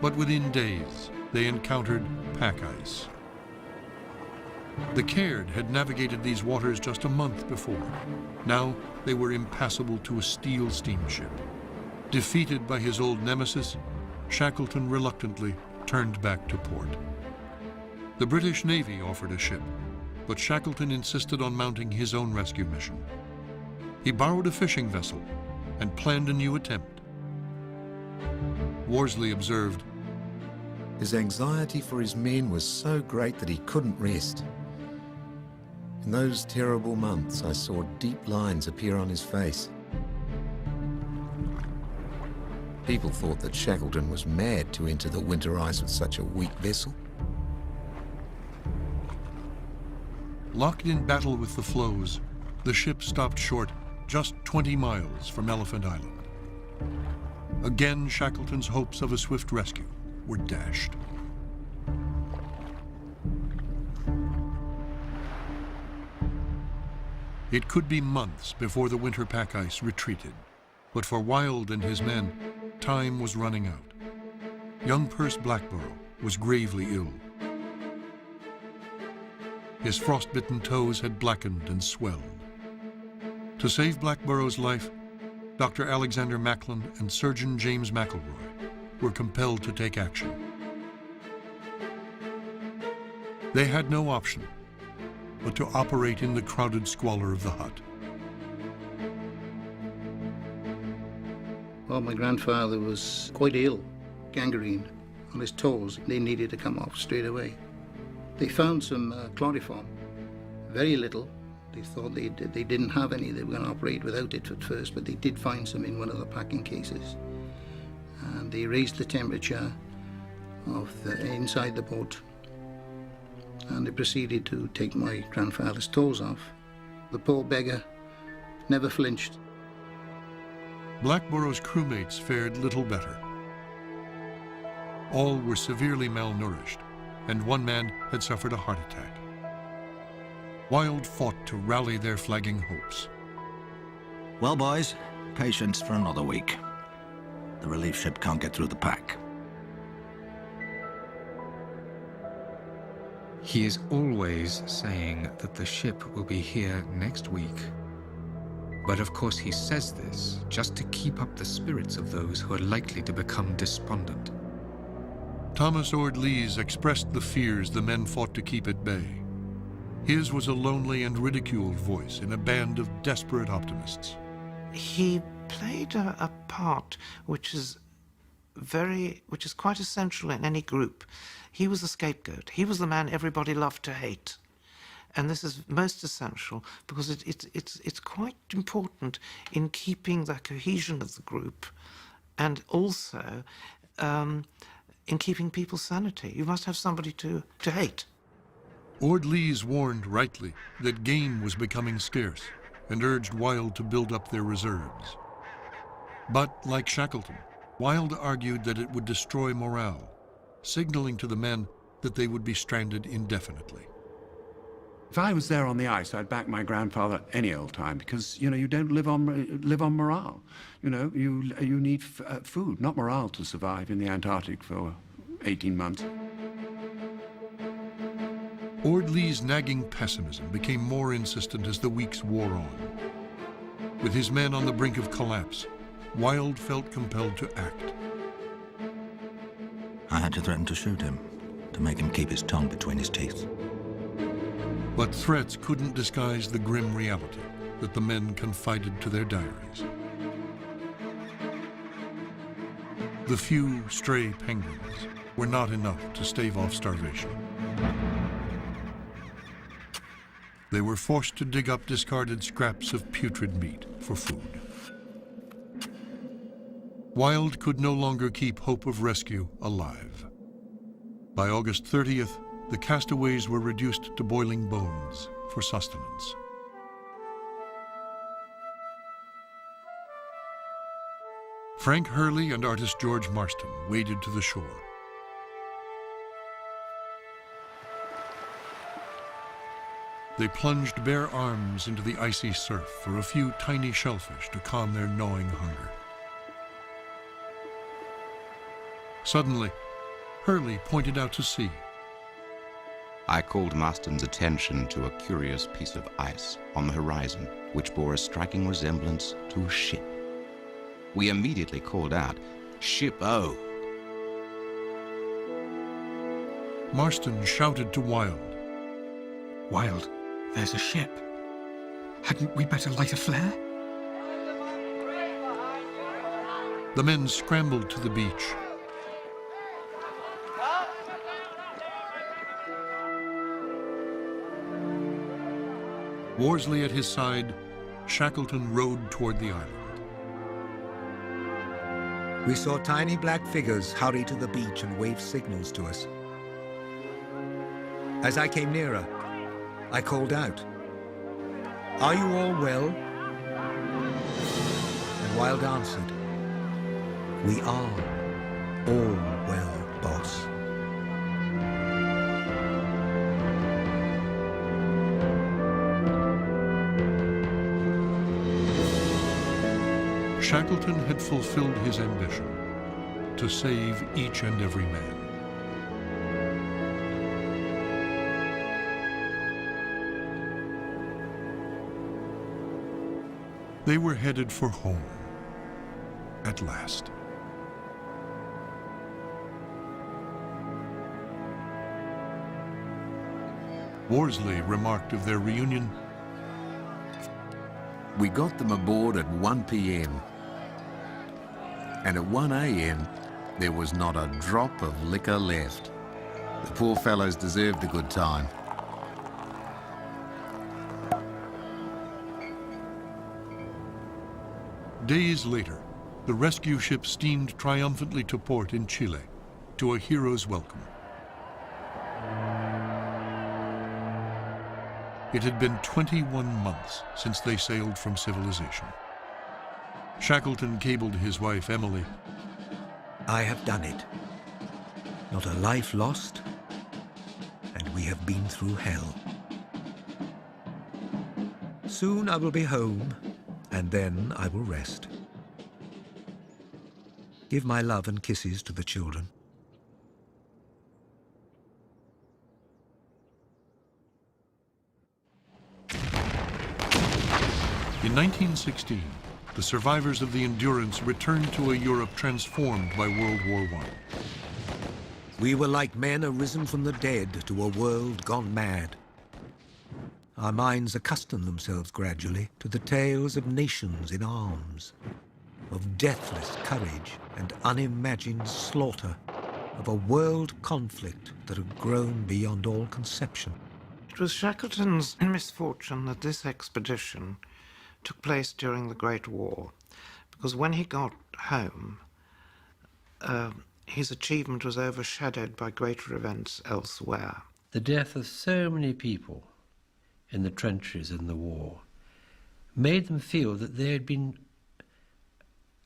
But within days, they encountered pack ice. The Caird had navigated these waters just a month before. Now they were impassable to a steel steamship. Defeated by his old nemesis, Shackleton reluctantly turned back to port. The British Navy offered a ship, but Shackleton insisted on mounting his own rescue mission. He borrowed a fishing vessel and planned a new attempt. Worsley observed, "His anxiety for his men was so great that he couldn't rest. In those terrible months, I saw deep lines appear on his face. People thought that Shackleton was mad to enter the winter ice with such a weak vessel. Locked in battle with the floes, the ship stopped short just 20 miles from Elephant Island. Again, Shackleton's hopes of a swift rescue were dashed. It could be months before the winter pack ice retreated, but for Wild and his men, time was running out. Young Perce Blackborough was gravely ill. His frostbitten toes had blackened and swelled. To save Blackborough's life, Dr. Alexander Macklin and Surgeon James McElroy were compelled to take action. They had no option but to operate in the crowded squalor of the hut. Well, my grandfather was quite ill, gangrene on his toes. They needed to come off straight away. They found some chloroform, very little. They thought they didn't have any. They were going to operate without it at first, but they did find some in one of the packing cases. And they raised the temperature of inside the boat, and they proceeded to take my grandfather's toes off. The poor beggar never flinched. Blackborough's crewmates fared little better. All were severely malnourished, and one man had suffered a heart attack. Wilde fought to rally their flagging hopes. Well, boys, patience for another week. The relief ship can't get through the pack. He is always saying that the ship will be here next week. But of course he says this just to keep up the spirits of those who are likely to become despondent. Thomas Ord Lees expressed the fears the men fought to keep at bay. His was a lonely and ridiculed voice in a band of desperate optimists. He played a part which is quite essential in any group. He was the scapegoat. He was the man everybody loved to hate. And this is most essential because it's quite important in keeping the cohesion of the group and also in keeping people's sanity. You must have somebody to hate. Ord Lees warned rightly that game was becoming scarce and urged Wilde to build up their reserves. But, like Shackleton, Wilde argued that it would destroy morale, signaling to the men that they would be stranded indefinitely. If I was there on the ice, I'd back my grandfather any old time because, you know, you don't live on morale. You know, you need food, not morale, to survive in the Antarctic for 18 months. Ord Lees' nagging pessimism became more insistent as the weeks wore on. With his men on the brink of collapse, Wilde felt compelled to act. I had to threaten to shoot him, to make him keep his tongue between his teeth. But threats couldn't disguise the grim reality that the men confided to their diaries. The few stray penguins were not enough to stave off starvation. They were forced to dig up discarded scraps of putrid meat for food. Wilde could no longer keep hope of rescue alive. By August 30th, the castaways were reduced to boiling bones for sustenance. Frank Hurley and artist George Marston waded to the shore. They plunged bare arms into the icy surf for a few tiny shellfish to calm their gnawing hunger. Suddenly, Hurley pointed out to sea. I called Marston's attention to a curious piece of ice on the horizon, which bore a striking resemblance to a ship. We immediately called out, "Ship-o!" Marston shouted to Wilde. "Wilde, there's a ship. Hadn't we better light a flare?" The men scrambled to the beach. Worsley at his side, Shackleton rowed toward the island. We saw tiny black figures hurry to the beach and wave signals to us. As I came nearer, I called out, "Are you all well?" And Wilde answered, "We are all well, boss." Shackleton had fulfilled his ambition to save each and every man. They were headed for home, at last. Worsley remarked of their reunion, "We got them aboard at 1 p.m. and at 1 a.m. there was not a drop of liquor left. The poor fellows deserved a good time." Days later, the rescue ship steamed triumphantly to port in Chile to a hero's welcome. It had been 21 months since they sailed from civilization. Shackleton cabled his wife, Emily, "I have done it. Not a life lost, and we have been through hell." Soon I will be home, and then I will rest. Give my love and kisses to the children. In 1916, the survivors of the Endurance returned to a Europe transformed by World War I. We were like men arisen from the dead to a world gone mad. Our minds accustomed themselves gradually to the tales of nations in arms, of deathless courage and unimagined slaughter, of a world conflict that had grown beyond all conception. It was Shackleton's misfortune that this expedition took place during the Great War, because when he got home, his achievement was overshadowed by greater events elsewhere. The death of so many people in the trenches in the war made them feel that they had been,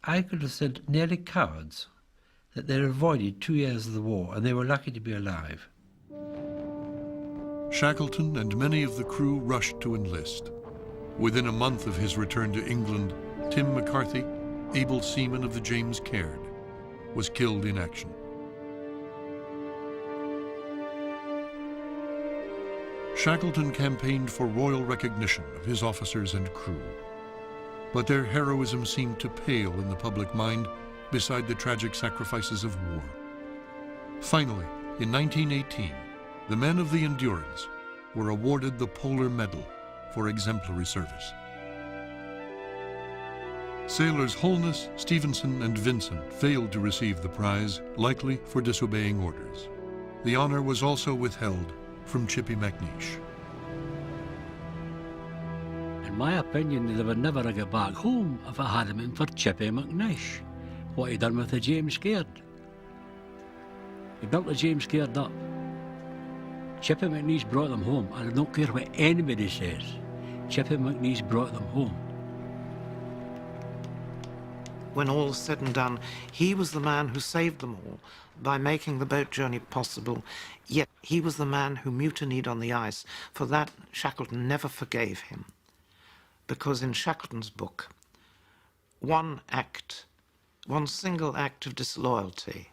I could have said, nearly cowards, that they avoided 2 years of the war and they were lucky to be alive. Shackleton and many of the crew rushed to enlist. Within a month of his return to England, Tim McCarthy, able seaman of the James Caird, was killed in action. Shackleton campaigned for royal recognition of his officers and crew, but their heroism seemed to pale in the public mind beside the tragic sacrifices of war. Finally, in 1918, the men of the Endurance were awarded the Polar Medal for exemplary service. Sailors Holness, Stevenson, and Vincent failed to receive the prize, likely for disobeying orders. The honor was also withheld from Chippy McNeish. In my opinion, they would never have got back home if it hadn't been for Chippy McNeish. What he done with the James Caird. He built the James Caird up. Chippy McNeish brought them home, and I don't care what anybody says. Chippy McNeish brought them home. When all is said and done, he was the man who saved them all by making the boat journey possible, yet he was the man who mutinied on the ice. For that, Shackleton never forgave him. Because in Shackleton's book, one single act of disloyalty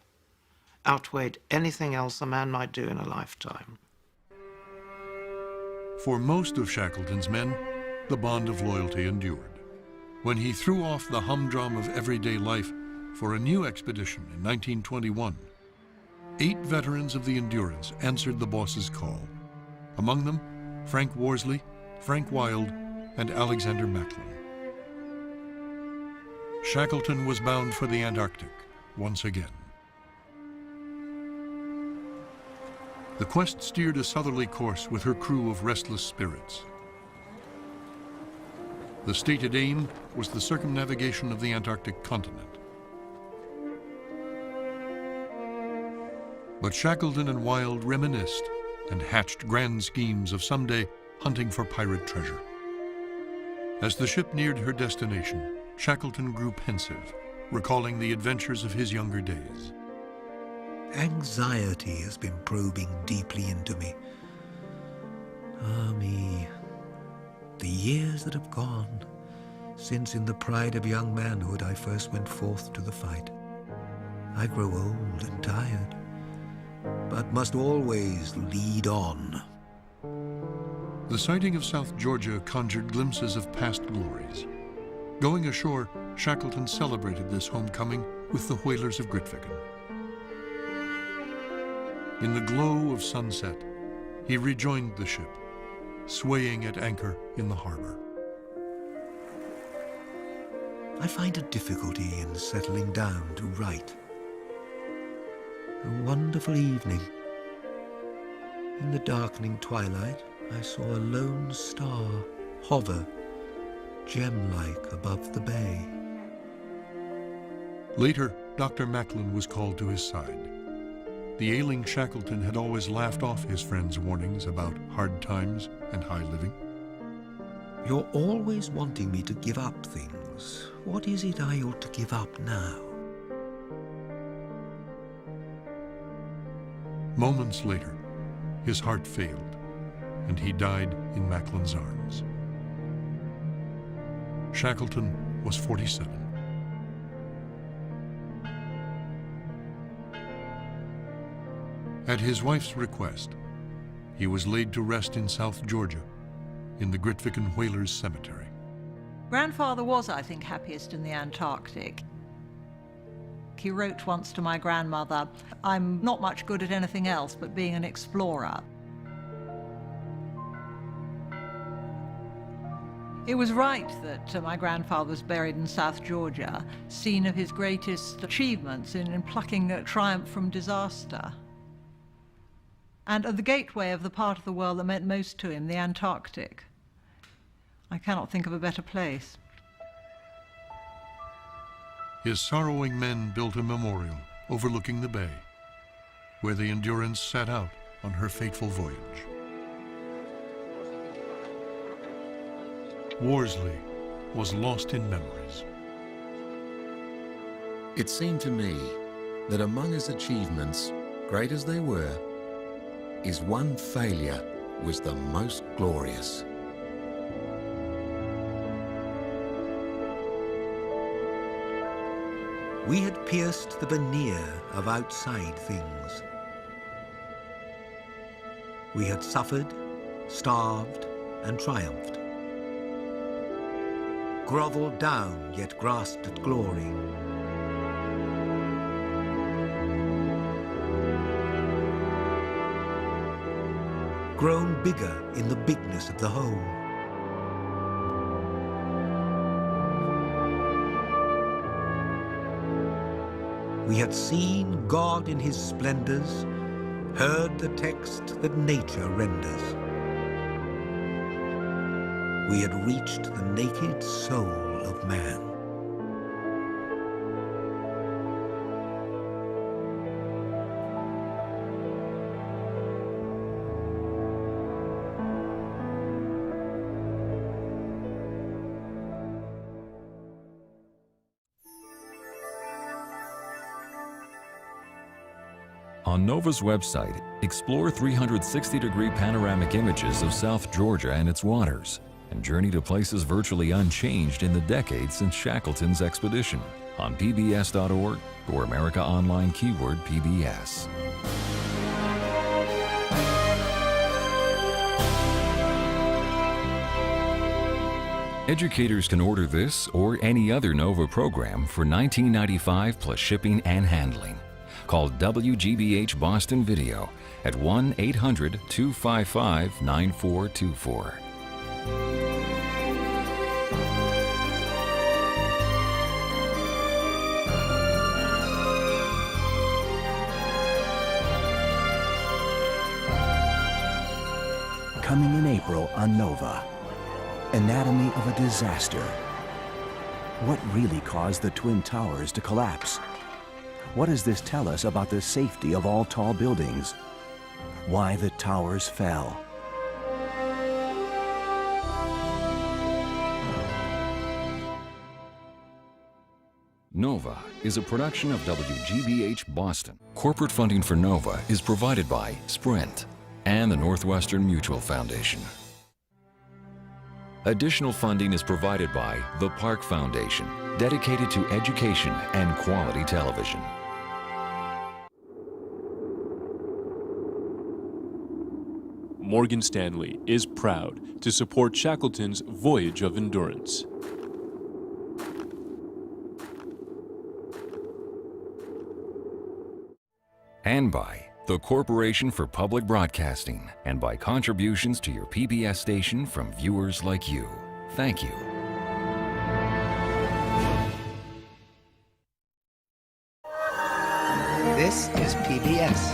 outweighed anything else a man might do in a lifetime. For most of Shackleton's men, the bond of loyalty endured. When he threw off the humdrum of everyday life for a new expedition in 1921, 8 veterans of the Endurance answered the boss's call. Among them, Frank Worsley, Frank Wild, and Alexander Macklin. Shackleton was bound for the Antarctic once again. The Quest steered a southerly course with her crew of restless spirits. The stated aim was the circumnavigation of the Antarctic continent. But Shackleton and Wild reminisced and hatched grand schemes of someday hunting for pirate treasure. As the ship neared her destination, Shackleton grew pensive, recalling the adventures of his younger days. Anxiety has been probing deeply into me. Ah, me. The years that have gone, since in the pride of young manhood I first went forth to the fight. I grow old and tired, but must always lead on. The sighting of South Georgia conjured glimpses of past glories. Going ashore, Shackleton celebrated this homecoming with the whalers of Grytviken. In the glow of sunset, he rejoined the ship, swaying at anchor in the harbor. I find a difficulty in settling down to write. A wonderful evening. In the darkening twilight, I saw a lone star hover, gem-like, above the bay. Later, Dr. Macklin was called to his side. The ailing Shackleton had always laughed off his friend's warnings about hard times and high living. You're always wanting me to give up things. What is it I ought to give up now? Moments later, his heart failed, and he died in Macklin's arms. Shackleton was 47. At his wife's request, he was laid to rest in South Georgia, in the Grytviken Whalers Cemetery. Grandfather was, I think, happiest in the Antarctic. He wrote once to my grandmother, "I'm not much good at anything else but being an explorer." It was right that my grandfather was buried in South Georgia, scene of his greatest achievements in plucking triumph from disaster. And at the gateway of the part of the world that meant most to him, the Antarctic. I cannot think of a better place. His sorrowing men built a memorial overlooking the bay, where the Endurance set out on her fateful voyage. Worsley was lost in memories. It seemed to me that among his achievements, great as they were, his one failure was the most glorious. We had pierced the veneer of outside things. We had suffered, starved, and triumphed. Grovelled down, yet grasped at glory. Grown bigger in the bigness of the whole. We had seen God in his splendors, heard the text that nature renders. We had reached the naked soul of man. On NOVA's website, explore 360-degree panoramic images of South Georgia and its waters, and journey to places virtually unchanged in the decades since Shackleton's expedition on pbs.org or America Online keyword PBS. Educators can order this or any other NOVA program for $19.95 plus shipping and handling. Call WGBH Boston Video at 1-800-255-9424. Coming in April on NOVA, Anatomy of a Disaster. What really caused the Twin Towers to collapse? What does this tell us about the safety of all tall buildings? Why the towers fell? NOVA is a production of WGBH Boston. Corporate funding for NOVA is provided by Sprint and the Northwestern Mutual Foundation. Additional funding is provided by the Park Foundation, dedicated to education and quality television. Morgan Stanley is proud to support Shackleton's Voyage of Endurance. And by the Corporation for Public Broadcasting, and by contributions to your PBS station from viewers like you. Thank you. This is PBS.